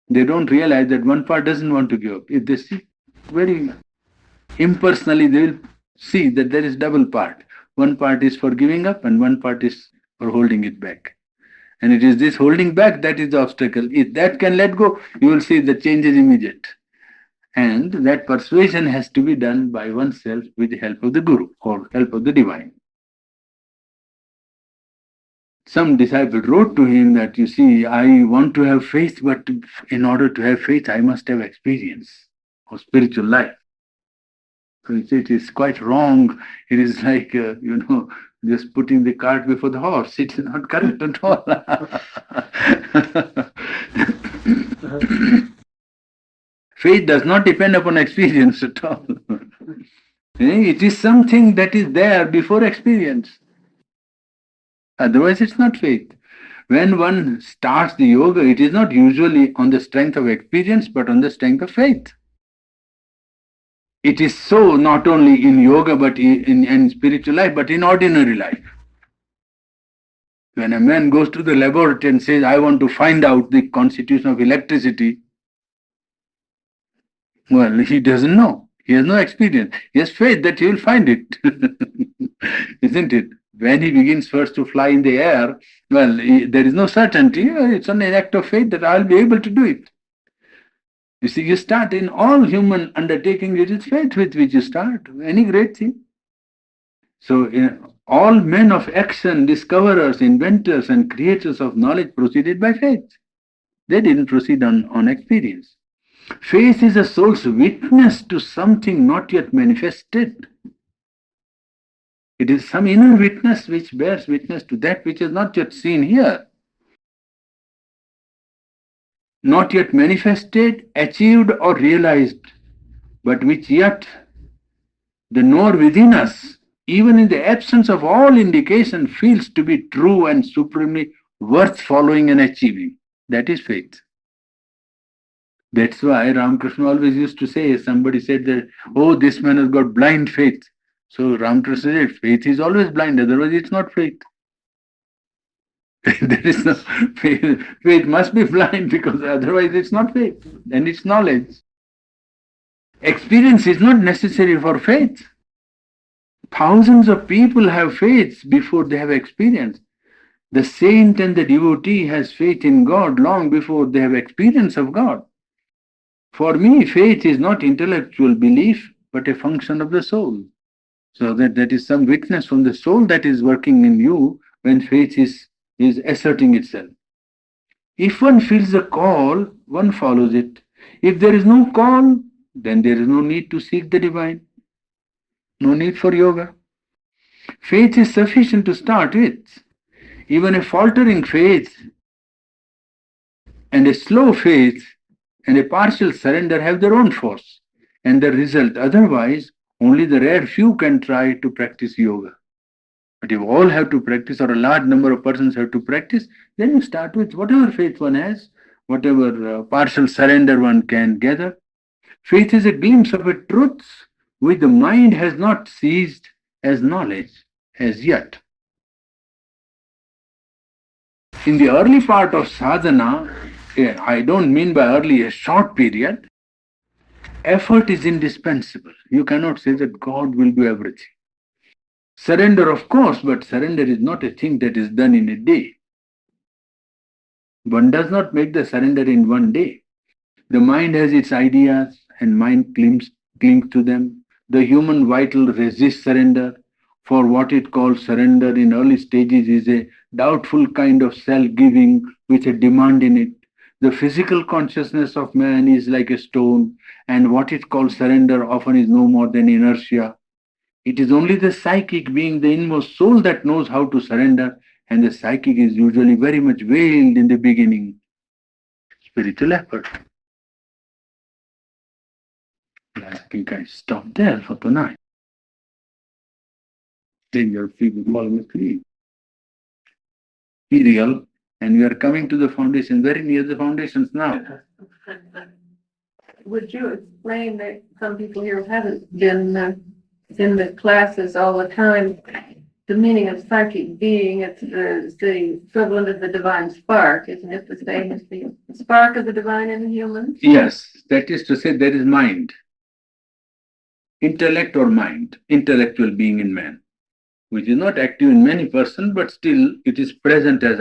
they don't realize that one part doesn't want to give up. If they see very impersonally, they will see that there is double part. One part is for giving up and one part is for holding it back. And it is this holding back that is the obstacle. If that can let go, you will see the change is immediate. And that persuasion has to be done by oneself with the help of the guru or help of the divine. Some disciple wrote to him that, you see, I want to have faith, but in order to have faith, I must have experience of spiritual life. So it is quite wrong. It is like, just putting the cart before the horse. It is not correct at all. Faith does not depend upon experience at all. It is something that is there before experience. Otherwise, it's not faith. When one starts the yoga, it is not usually on the strength of experience, but on the strength of faith. It is so not only in yoga, but in spiritual life, but in ordinary life. When a man goes to the laboratory and says, I want to find out the constitution of electricity, well, he doesn't know. He has no experience. He has faith that he will find it. Isn't it? When he begins first to fly in the air, well, there is no certainty. It's only an act of faith that I'll be able to do it. You see, you start in all human undertakings, it is faith with which you start, any great thing. So all men of action, discoverers, inventors, and creators of knowledge proceeded by faith. They didn't proceed on experience. Faith is a soul's witness to something not yet manifested. It is some inner witness which bears witness to that which is not yet seen here. Not yet manifested, achieved, or realized, but which yet the knower within us, even in the absence of all indication, feels to be true and supremely worth following and achieving. That is faith. That's why Ramakrishna always used to say, somebody said that, oh, this man has got blind faith. So Ramakrishna said, faith is always blind, otherwise it's not faith. There is no faith. Faith must be blind because otherwise it's not faith, and it's knowledge. Experience is not necessary for faith. Thousands of people have faith before they have experience. The saint and the devotee has faith in God long before they have experience of God. For me, faith is not intellectual belief, but a function of the soul. So that is some witness from the soul that is working in you when faith is asserting itself. If one feels a call, one follows it. If there is no call, then there is no need to seek the divine. No need for yoga. Faith is sufficient to start with. Even a faltering faith and a slow faith and a partial surrender have their own force and the result. Otherwise, only the rare few can try to practice yoga. But if all have to practice, or a large number of persons have to practice, then you start with whatever faith one has, whatever partial surrender one can gather. Faith is a glimpse of a truth which the mind has not seized as knowledge as yet. In the early part of sadhana, I don't mean by early a short period, effort is indispensable. You cannot say that God will do everything. Surrender, of course, but surrender is not a thing that is done in a day. One does not make the surrender in one day. The mind has its ideas and mind clings to them. The human vital resists surrender. For what it calls surrender in early stages is a doubtful kind of self-giving with a demand in it. The physical consciousness of man is like a stone, and what it calls surrender often is no more than inertia. It is only the psychic being, the inmost soul, that knows how to surrender, and the psychic is usually very much veiled in the beginning. Spiritual effort. I think I stop there for tonight. Then your people call me free. Be real, and we are coming to the foundation, very near the foundations now. Would you explain that some people here haven't been in the classes all the time? The meaning of psychic being, it's the equivalent of the divine spark, isn't it? The same as the spark of the divine in the human? Yes, that is to say, there is mind, intellect or mind, intellectual being in man, which is not active in many persons, but still it is present as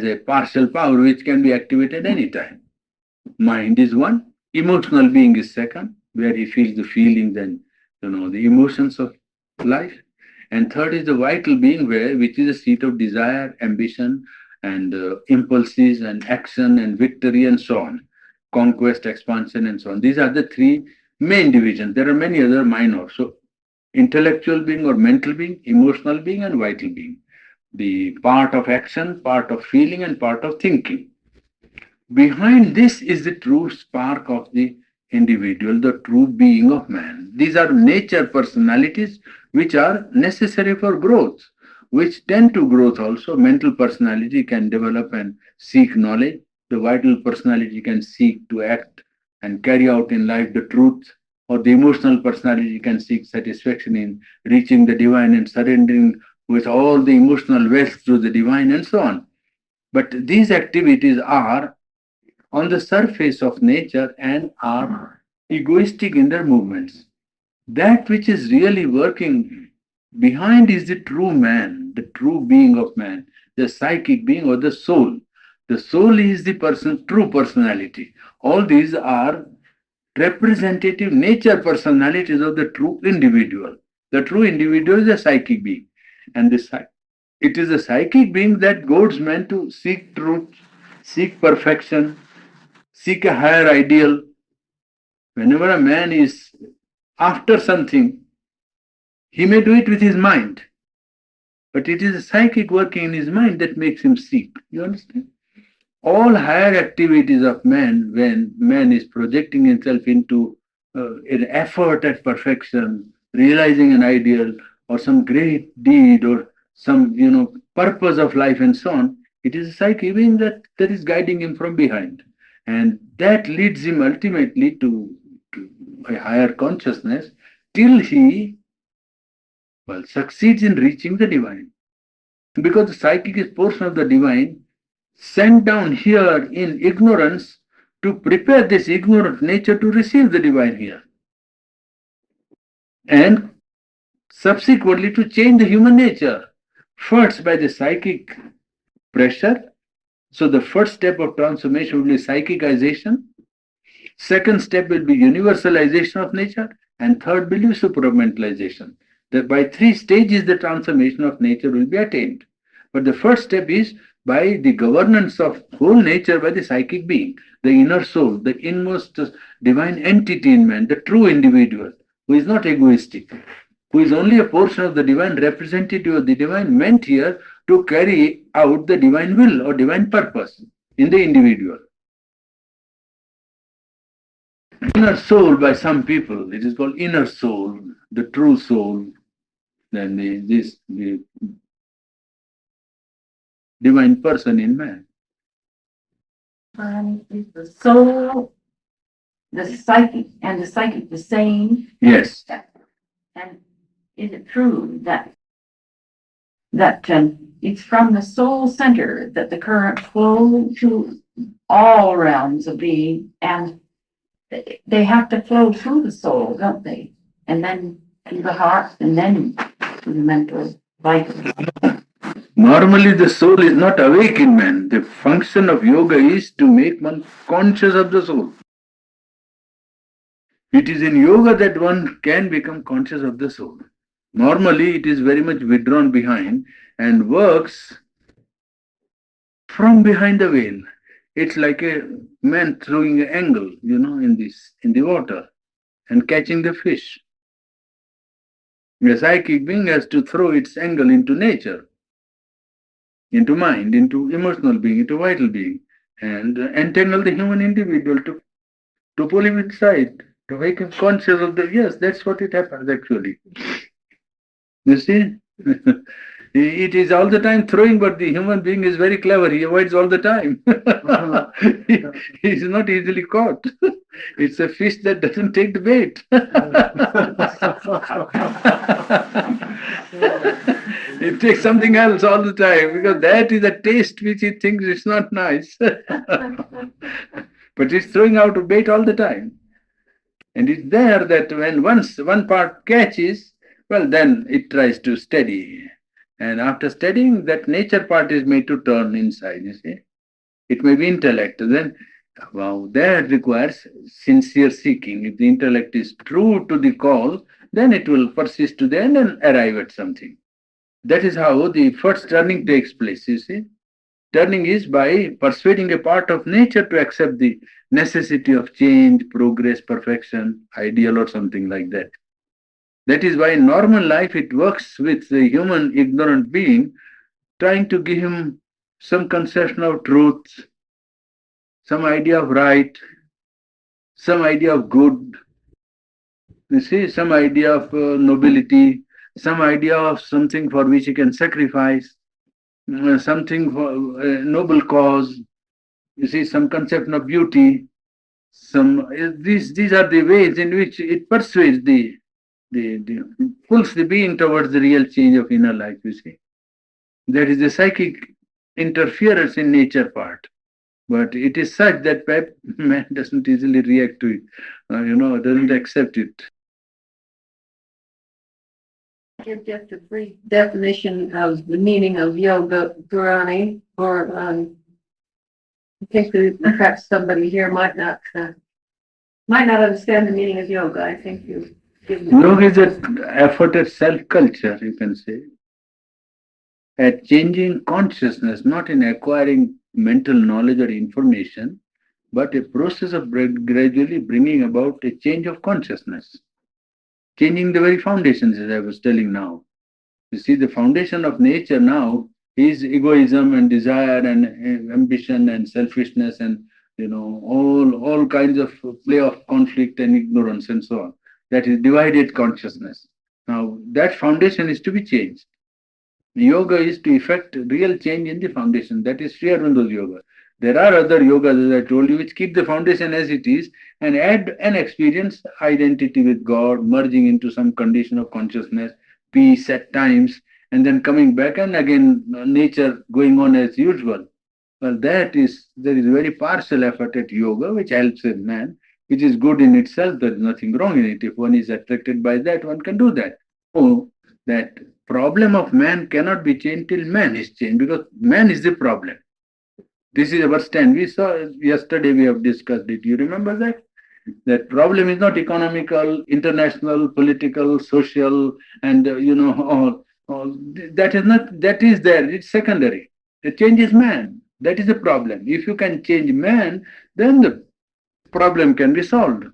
a partial power which can be activated any time. Mind is one, emotional being is second, where he feels the feelings and the emotions of life. And third is the vital being, which is a seat of desire, ambition, and impulses, and action, and victory, and so on, conquest, expansion, and so on. These are the three main divisions. There are many other minor. So, intellectual being or mental being, emotional being, and vital being. The part of action, part of feeling, and part of thinking. Behind this is the true spark of the individual, the true being of man. These are nature personalities which are necessary for growth, which tend to growth also. Mental personality can develop and seek knowledge. The vital personality can seek to act and carry out in life the truth, or the emotional personality can seek satisfaction in reaching the divine and surrendering with all the emotional wealth to the divine and so on. But these activities are on the surface of nature and are egoistic in their movements. That which is really working behind is the true man, the true being of man, the psychic being or the soul. The soul is the true personality. All these are representative nature personalities of the true individual. The true individual is a psychic being. And it is a psychic being that goads man to seek truth, seek perfection, seek a higher ideal. Whenever a man is after something, he may do it with his mind, but it is a psychic working in his mind that makes him seek. You understand? All higher activities of man, when man is projecting himself into an effort at perfection, realizing an ideal or some great deed or some purpose of life and so on, it is a psychic being that is guiding him from behind. And that leads him ultimately to a higher consciousness till he succeeds in reaching the divine. Because the psychic is portion of the divine sent down here in ignorance to prepare this ignorant nature to receive the divine here. And subsequently to change the human nature. First by the psychic pressure. So the first step of transformation will be psychicization. Second step will be universalization of nature, and third will be supramentalization. That by three stages the transformation of nature will be attained. But the first step is by the governance of whole nature by the psychic being, the inner soul, the inmost divine entity in man, the true individual, who is not egoistic, who is only a portion of the divine, representative of the divine, meant here to carry out the divine will or divine purpose in the individual. Inner soul by some people, it is called inner soul, the true soul. than the divine person in man. Is the soul, the psychic the same? Yes. And is it true that it's from the soul center that the currents flow to all realms of being, and they have to flow through the soul, don't they? And then to the heart, and then to the mental vital. Normally, the soul is not awake in man. The function of yoga is to make one conscious of the soul. It is in yoga that one can become conscious of the soul. Normally, it is very much withdrawn behind and works from behind the veil. It's like a man throwing an angle, in the water and catching the fish. A psychic being has to throw its angle into nature, into mind, into emotional being, into vital being, and entangle the human individual to pull him inside, to make him conscious of the yes, that's what it happens actually. You see? It is all the time throwing, but the human being is very clever. He avoids all the time. He is not easily caught. It's a fish that doesn't take the bait. It takes something else all the time because that is a taste which he thinks is not nice. But it's throwing out a bait all the time. And it's there that when once one part catches, well, then it tries to steady. And after studying, that nature part is made to turn inside, you see. It may be intellect. Then, wow, that requires sincere seeking. If the intellect is true to the call, then it will persist to the end and arrive at something. That is how the first turning takes place, you see. Turning is by persuading a part of nature to accept the necessity of change, progress, perfection, ideal, or something like that. That is why in normal life it works with the human ignorant being, trying to give him some conception of truth, some idea of right, some idea of good, you see, some idea of nobility, some idea of something for which he can sacrifice, something for a noble cause, you see, some conception of beauty. These are the ways in which it persuades the pulls the being towards the real change of inner life, you see. There is a psychic interference in nature part, but it is such that man doesn't easily react to it, doesn't accept it. Give just a brief definition of the meaning of yoga, Purani, or I think that perhaps somebody here might not understand the meaning of yoga. I think you give me. Yoga is an effort at self-culture, you can say, at changing consciousness, not in acquiring mental knowledge or information, but a process of gradually bringing about a change of consciousness, changing the very foundations, as I was telling now. You see, the foundation of nature now is egoism and desire and ambition and selfishness and all kinds of play of conflict and ignorance and so on. That is divided consciousness. Now that foundation is to be changed. Yoga is to effect real change in the foundation. That is Sri Aurobindo's yoga. There are other yogas, as I told you, which keep the foundation as it is and add an experience identity with God, merging into some condition of consciousness, peace at times, and then coming back and again nature going on as usual. Well, there is a very partial effort at yoga which helps a man, which is good in itself. There is nothing wrong in it. If one is attracted by that, one can do that. So that problem of man cannot be changed till man is changed because man is the problem. This is our stand. We saw yesterday, we have discussed it. You remember that? That problem is not economical, international, political, social, and all. That is not. That is there. It's secondary. The change is man. That is the problem. If you can change man, then the problem can be solved.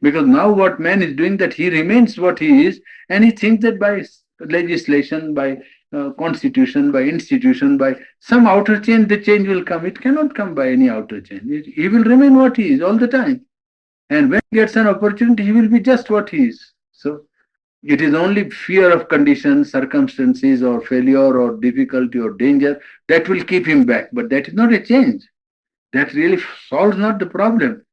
Because now what man is doing, that he remains what he is, and he thinks that by legislation, by constitution, by institution, by some outer change, the change will come. It cannot come by any outer change. He will remain what he is all the time. And when he gets an opportunity, he will be just what he is. So It is only fear of conditions, circumstances, or failure, or difficulty, or danger that will keep him back. But that is not a change. That really solves not the problem.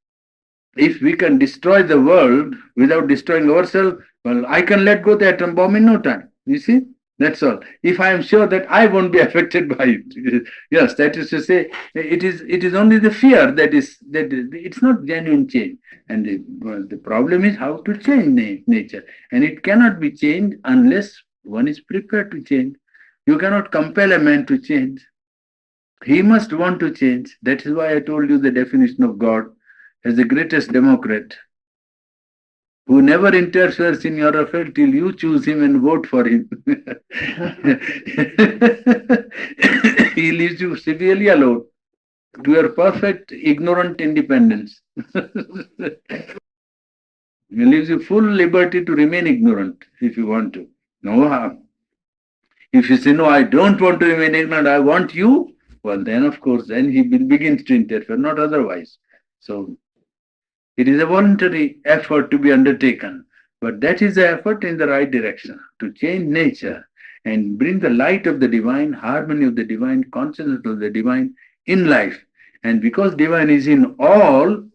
If we can destroy the world without destroying ourselves, well, I can let go the atom bomb in no time. You see? That's all. If I am sure that I won't be affected by it. Yes, that is to say, it is only the fear that it's not genuine change. And the problem is how to change nature. And it cannot be changed unless one is prepared to change. You cannot compel a man to change. He must want to change. That is why I told you the definition of God as the greatest democrat who never interferes in your affair till you choose him and vote for him. He leaves you severely alone to your perfect ignorant independence. He leaves you full liberty to remain ignorant if you want to. No harm. If you say, no, I don't want to remain ignorant, I want you, well, then, of course, then he begins to interfere, not otherwise. So, it is a voluntary effort to be undertaken, but that is the effort in the right direction to change nature and bring the light of the divine, harmony of the divine, consciousness of the divine in life. And because divine is in all,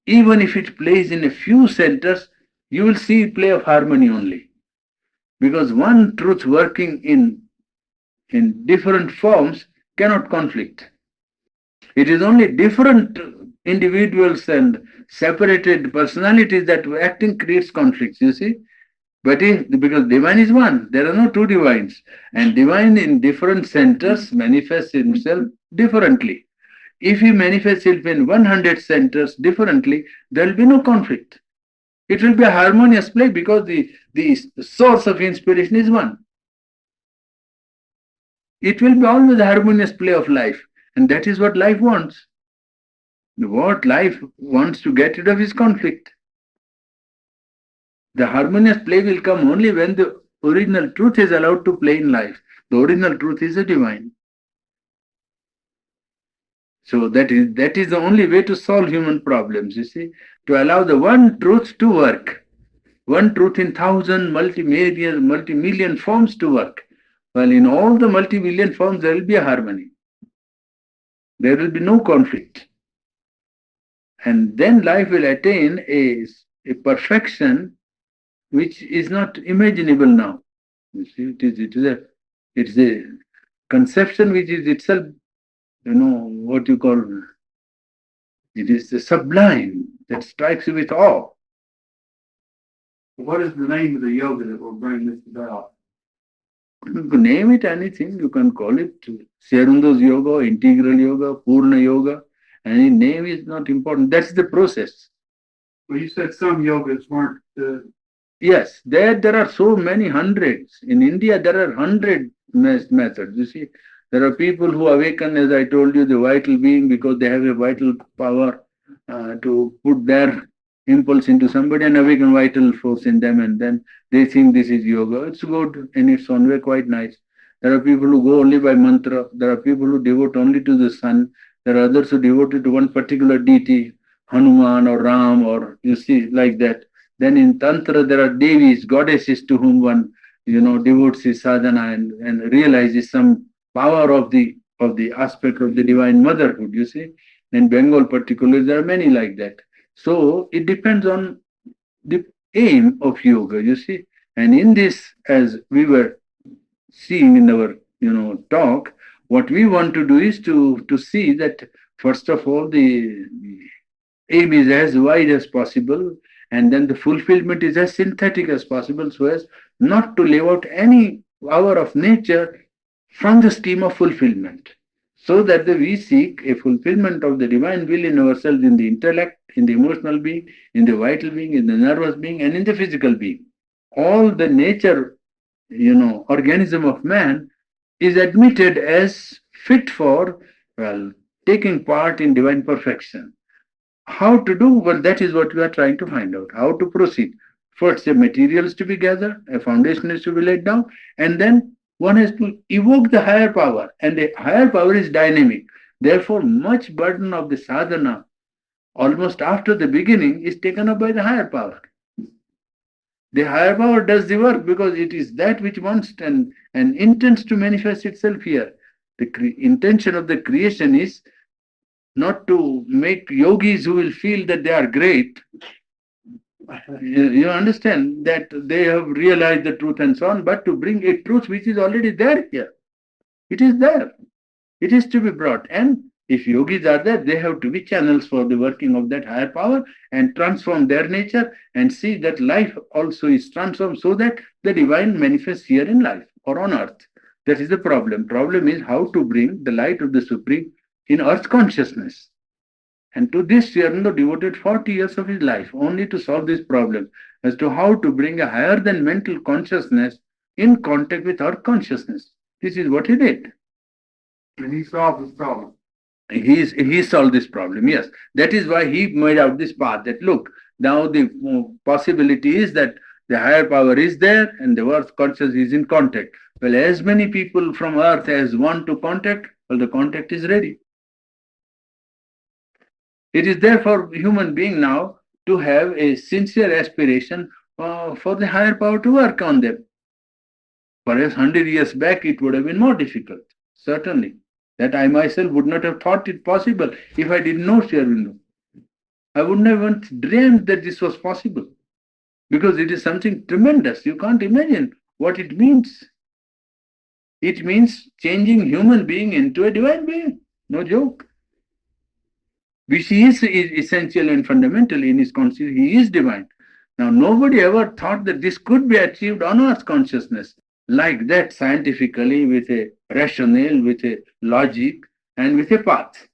even if it plays in a few centers, you will see play of harmony only. Because one truth working in different forms cannot conflict. It is only different individuals and separated personalities that acting creates conflicts, you see. But because divine is one, there are no two divines. And divine in different centers manifests himself differently. If he manifests himself in 100 centers differently, there will be no conflict. It will be a harmonious play because the source of inspiration is one. It will be always a harmonious play of life. And that is what life wants. What life wants to get rid of is conflict. The harmonious play will come only when the original truth is allowed to play in life. The original truth is the divine. So that is the only way to solve human problems, you see, to allow the one truth to work. One truth in thousand, multi-million forms to work. Well, in all the multi-million forms, there will be a harmony. There will be no conflict. And then life will attain a perfection which is not imaginable now. You see, it is a conception which is itself, what you call, it is the sublime that strikes you with awe. What is the name of the yoga that will bring this about? You can name it anything. You can call it Serundo's yoga, integral yoga, Purna yoga. Any name is not important. That's the process. Well, you said some yogas weren't. Yes, there are so many hundreds. In India, there are methods. You see, there are people who awaken, as I told you, the vital being because they have a vital power to put their impulse into somebody and awaken vital force in them, and then they think this is yoga. It's good in its own way, quite nice. There are people who go only by mantra. There are people who devote only to the sun. There are others who devote it to one particular deity, Hanuman or Ram, or you see, like that. Then in Tantra, there are devis, goddesses to whom one, devotes his sadhana and realizes some power of the aspect of the divine motherhood, you see. In Bengal particularly, there are many like that. So it depends on the aim of yoga, you see. And in this, as we were seeing in our, talk, what we want to do is to see that first of all the aim is as wide as possible, and then the fulfillment is as synthetic as possible, so as not to leave out any hour of nature from the scheme of fulfillment, so that we seek a fulfillment of the divine will in ourselves, in the intellect, in the emotional being, in the vital being, in the nervous being, and in the physical being. All the nature, organism of man is admitted as fit for, well, taking part in divine perfection. How to do? Well, that is what we are trying to find out. How to proceed. First, the material is to be gathered, a foundation is to be laid down, and then one has to evoke the higher power. And the higher power is dynamic. Therefore, much burden of the sadhana, almost after the beginning, is taken up by the higher power. The higher power does the work because it is that which wants and intends to manifest itself here. The intention of the creation is not to make yogis who will feel that they are great. You understand that they have realized the truth and so on, but to bring a truth which is already there here. It is there. It is to be brought. And if yogis are there, they have to be channels for the working of that higher power and transform their nature and see that life also is transformed so that the divine manifests here in life or on earth. That is the problem. Problem is how to bring the light of the Supreme in earth consciousness. And to this, Sri Aurobindo devoted 40 years of his life only to solve this problem as to how to bring a higher than mental consciousness in contact with earth consciousness. This is what he did. And he solved this problem. He solved this problem, yes. That is why he made out this path that look, now the possibility is that the higher power is there and the earth conscious is in contact. Well, as many people from earth as want to contact, well, the contact is ready. It is there for human being now to have a sincere aspiration for the higher power to work on them. Perhaps 100 years back, it would have been more difficult, certainly. That I myself would not have thought it possible if I didn't know Sri Aurobindo. I wouldn't have even dreamed that this was possible because it is something tremendous. You can't imagine what it means. It means changing human being into a divine being. No joke. Which he is essential and fundamental in his consciousness. He is divine. Now, nobody ever thought that this could be achieved on earth consciousness like that scientifically with a rationale, with a logic, and with a path.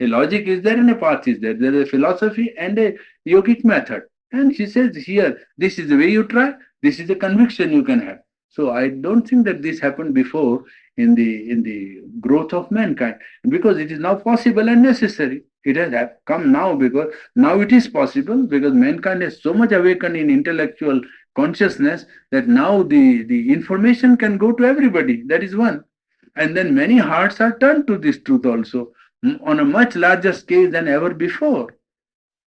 A logic is there and a path is there. There is a philosophy and a yogic method. And she says here, this is the way you try, this is the conviction you can have. So I don't think that this happened before in the growth of mankind, because it is now possible and necessary. It has come now because now it is possible because mankind has so much awakened in intellectual consciousness that now the information can go to everybody. That is one. And then many hearts are turned to this truth also on a much larger scale than ever before.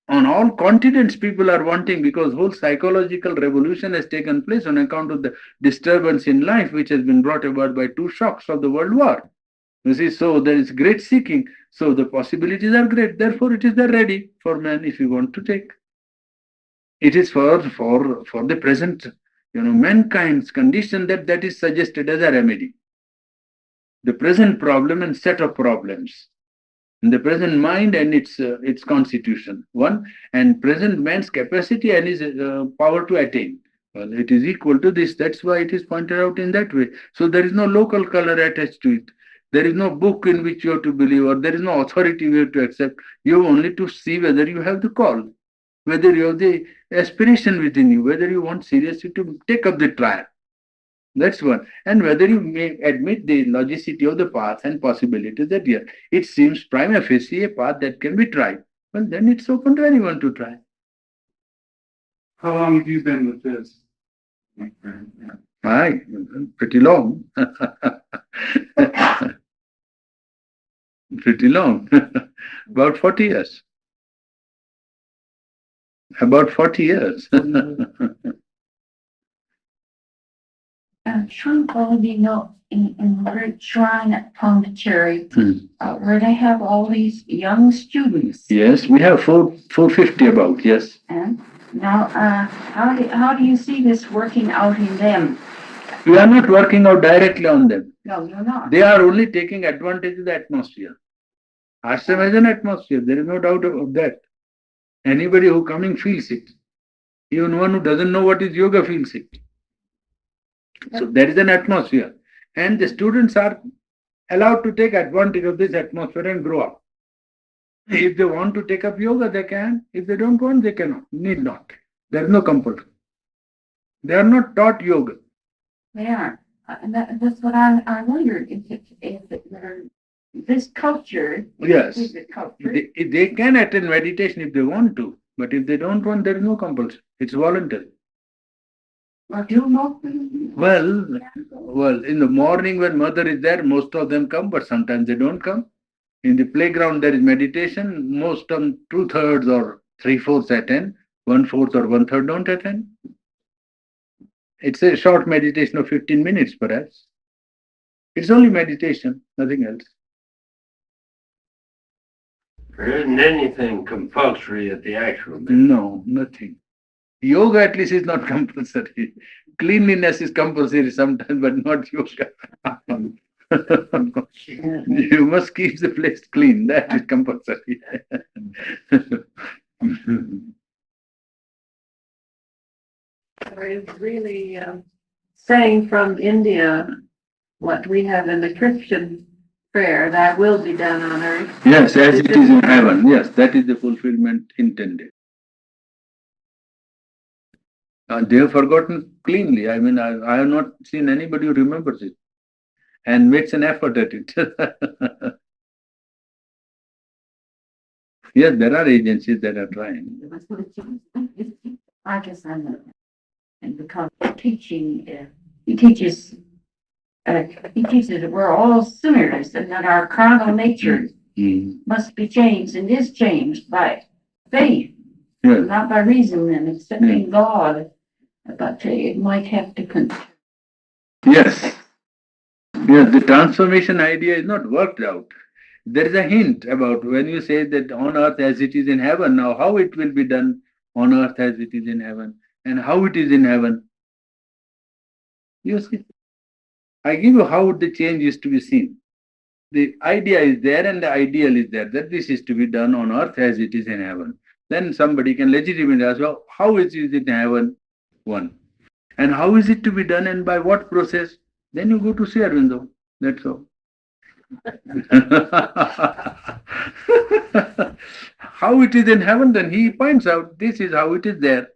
On all continents, people are wanting because whole psychological revolution has taken place on account of the disturbance in life which has been brought about by two shocks of the world war. You see, so there is great seeking. So the possibilities are great. Therefore, it is there ready for man if you want to take. It is for the present, mankind's condition that is suggested as a remedy. The present problem and set of problems. In the present mind and its constitution, one, and present man's capacity and his power to attain. Well, it is equal to this. That's why it is pointed out in that way. So there is no local color attached to it. There is no book in which you have to believe, or there is no authority you have to accept. You have only to see whether you have the call, whether you have the aspiration within you, whether you want seriously to take up the trial. That's one. And whether you may admit the logicity of the path and possibilities that here, it seems prima facie a path that can be tried. Well, then it's open to anyone to try. How long have you been with this? Aye, pretty long. Pretty long. About 40 years. About 40 years. Sri Aurobindo in the great shrine at Pondicherry, Hmm. where they have all these young students. Yes, we have 450 about, yes. And now, how do you see this working out in them? We are not working out directly on them. No, you're not. They are only taking advantage of the atmosphere. Ashram has an atmosphere, there is no doubt about that. Anybody who coming feels it. Even one who doesn't know what is yoga feels it. So there is an atmosphere. And the students are allowed to take advantage of this atmosphere and grow up. If they want to take up yoga, they can. If they don't want, they cannot, need not. There is no compulsion. They are not taught yoga. They aren't. And that's what I wondered, this culture. Yes. Is it culture? They can attend meditation if they want to, but if they don't want, there is no compulsion. It's voluntary. Or do most Well, in the morning when mother is there, most of them come, but sometimes they don't come. In the playground, there is meditation. Most of them, 2/3 or 3/4 attend. 1/4 or 1/3 don't attend. It's a short meditation of 15 minutes, perhaps. It's only meditation, nothing else. There isn't anything compulsory at the ashram. No, nothing. Yoga at least is not compulsory. Cleanliness is compulsory sometimes, but not yoga. You must keep the place clean. That is compulsory. It's really saying from India what we have in the Christian prayer, that will be done on earth. Yes, as it is in heaven. Yes, that is the fulfillment intended. They have forgotten cleanly. I mean, I have not seen anybody who remembers it and makes an effort at it. Yes, there are agencies that are trying. I guess I'm not. And because teaching, he teaches, he teaches that we're all sinners and that our carnal nature must be changed and is changed by faith, Yes. not by reason and accepting God. But it might have to Yes. Yes, the transformation idea is not worked out. There is a hint about when you say that on earth as it is in heaven, now how it will be done on earth as it is in heaven and how it is in heaven. You see, I give you how the change is to be seen. The idea is there and the ideal is there that this is to be done on earth as it is in heaven. Then somebody can legitimately ask, well, how is it in heaven? One. And how is it to be done and by what process? Then you go to Sri Aurobindo. That's all. How it is in heaven, then he points out this is how it is there.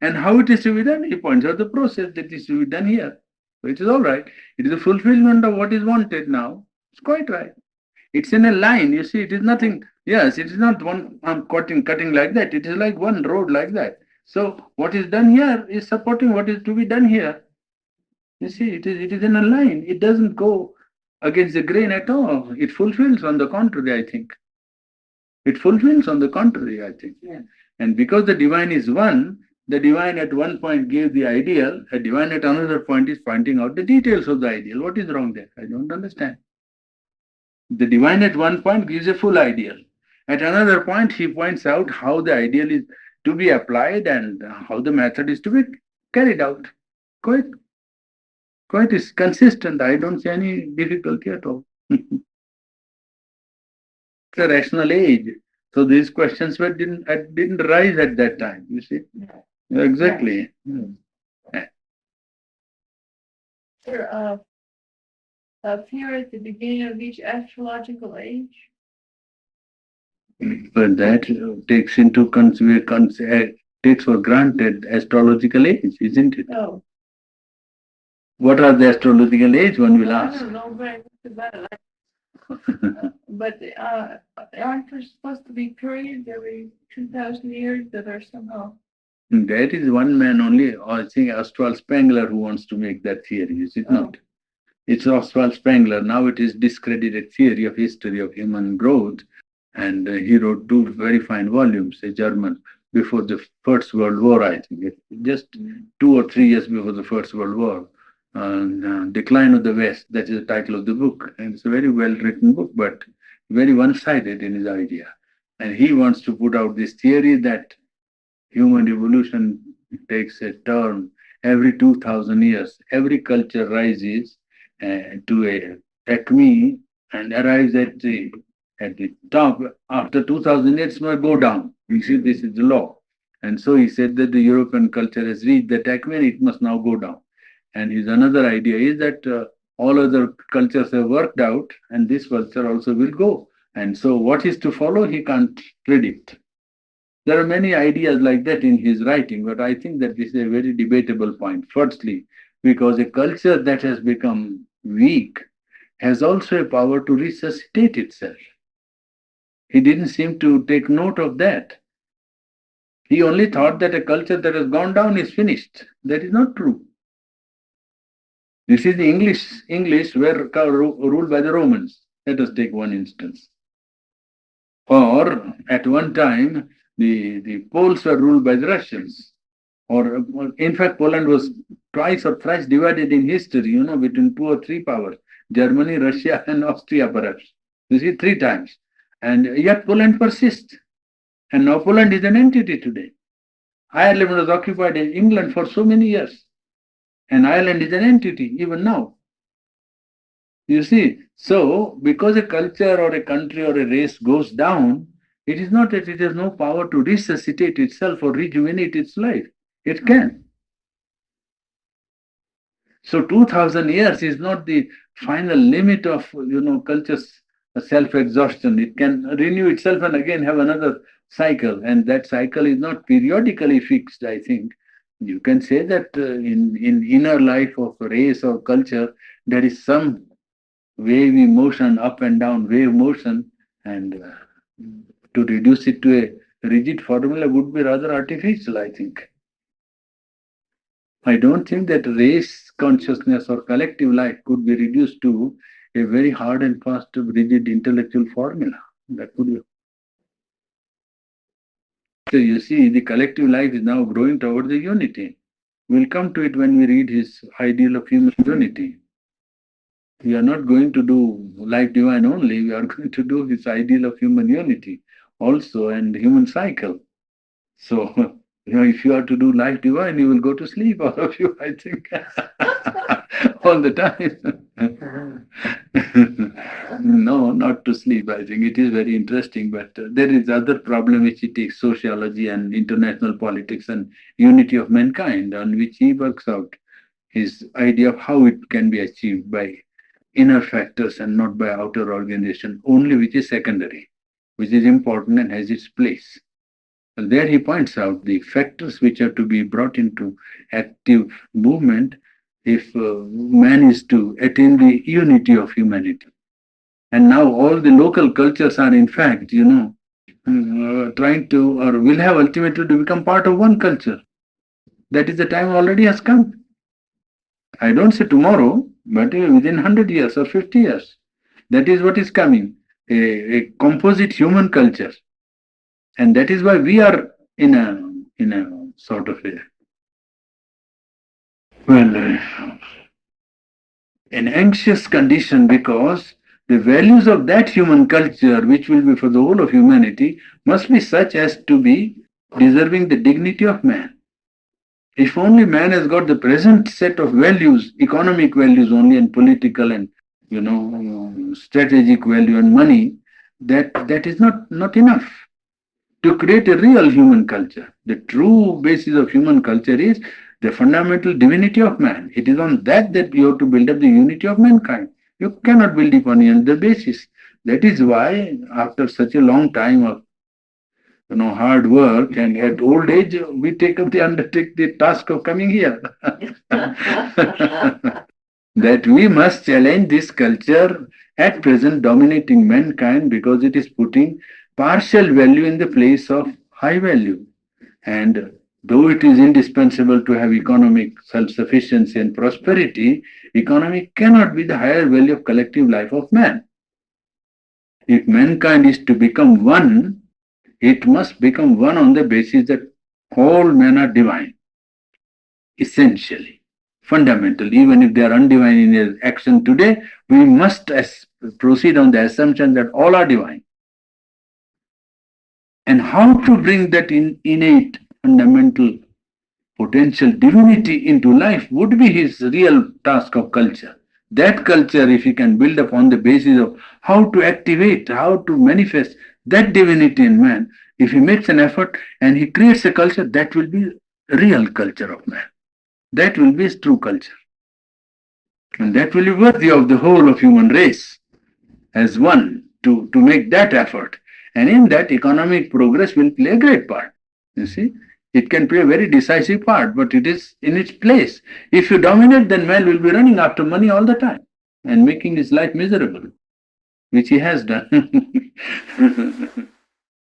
And how it is to be done, he points out the process that is to be done here. So it is all right. It is a fulfillment of what is wanted now. It's quite right. It's in a line, you see, it is nothing. Yes, it is not one cutting like that. It is like one road like that. So what is done here is supporting what is to be done here. You see, it is in a line. It doesn't go against the grain at all. It fulfills on the contrary, I think. It fulfills on the contrary, I think. Yeah. And because the divine is one, the divine at one point gave the ideal, a divine at another point is pointing out the details of the ideal. What is wrong there? I don't understand. The divine at one point gives a full ideal. At another point, he points out how the ideal is to be applied and how the method is to be carried out. Quite is consistent. I don't see any difficulty at all. It's a rational age. So these questions didn't rise at that time, you see. Exactly. There appear at the beginning of each astrological age. But that takes for granted astrological age, isn't it? Oh, What are the astrological age? One will I ask. don't know very much about it. But aren't there supposed to be periods every 2,000 years that are somehow? That is one man only, I think Oswald Spengler, who wants to make that theory, is it not? It's Oswald Spengler. Now it is discredited theory of history of human growth. And he wrote two very fine volumes, a German, before the First World War, I think. Just 2 or 3 years before the First World War. Decline of the West, that is the title of the book. And it's a very well written book, but very one-sided in his idea. And he wants to put out this theory that human evolution takes a turn every 2,000 years. Every culture rises to a acme and arrives at the top. After 2,000 years, it must go down. You see, this is the law. And so he said that the European culture has reached that acme and it must now go down. And his another idea is that all other cultures have worked out and this culture also will go. And so what is to follow, he can't predict. There are many ideas like that in his writing, but I think that this is a very debatable point. Firstly, because a culture that has become weak has also a power to resuscitate itself. He didn't seem to take note of that. He only thought that a culture that has gone down is finished. That is not true. This is the English were ruled by the Romans. Let us take one instance. Or at one time, the Poles were ruled by the Russians. In fact, Poland was twice or thrice divided in history, between two or three powers, Germany, Russia, and Austria, perhaps. You see, three times. And yet Poland persists. And now Poland is an entity today. Ireland was occupied in England for so many years. And Ireland is an entity even now. You see, so because a culture or a country or a race goes down, it is not that it has no power to resuscitate itself or rejuvenate its life. It can. So 2000 years is not the final limit of culture's self-exhaustion. It can renew itself and again have another cycle, and that cycle is not periodically fixed. I think you can say that in inner life of race or culture, there is some wavy motion, up and down wave motion, and to reduce it to a rigid formula would be rather artificial, I think. I don't think that race consciousness or collective life could be reduced to a very hard and fast, rigid intellectual formula. That could be. So you see, the collective life is now growing towards the unity. We'll come to it when we read his ideal of human unity. We are not going to do life divine only, we are going to do his ideal of human unity also and human cycle. So, if you are to do life divine, you will go to sleep, all of you, I think, all the time. No, not to sleep. I think it is very interesting, but there is other problem which he takes, sociology and international politics and unity of mankind, on which he works out his idea of how it can be achieved by inner factors and not by outer organization, only which is secondary, which is important and has its place. And there he points out the factors which are to be brought into active movement if man is to attain the unity of humanity. And now all the local cultures are in fact, trying to or will have ultimately to become part of one culture. That is the time already has come. I don't say tomorrow, but within 100 years or 50 years. That is what is coming, a composite human culture. And that is why we are in a sort of an anxious condition, because the values of that human culture, which will be for the whole of humanity, must be such as to be deserving the dignity of man. If only man has got the present set of values, economic values only, and political and strategic value and money, that is not enough to create a real human culture. The true basis of human culture is the fundamental divinity of man. It is on that you have to build up the unity of mankind. You cannot build upon any other basis. That is why, after such a long time of hard work, and at old age, we undertake the task of coming here. That we must challenge this culture at present dominating mankind, because it is putting partial value in the place of high value. And though it is indispensable to have economic self-sufficiency and prosperity, economy cannot be the higher value of collective life of man. If mankind is to become one, it must become one on the basis that all men are divine, essentially, fundamental. Even if they are undivine in their action today, we must proceed on the assumption that all are divine. And how to bring that innate, fundamental, potential divinity into life would be his real task of culture. That culture, if he can build upon the basis of how to activate, how to manifest that divinity in man, if he makes an effort and he creates a culture, that will be real culture of man. That will be his true culture. And that will be worthy of the whole of human race as one to make that effort. And in that, economic progress will play a great part. You see, it can play a very decisive part, but it is in its place. If you dominate, then man will be running after money all the time and making his life miserable, which he has done.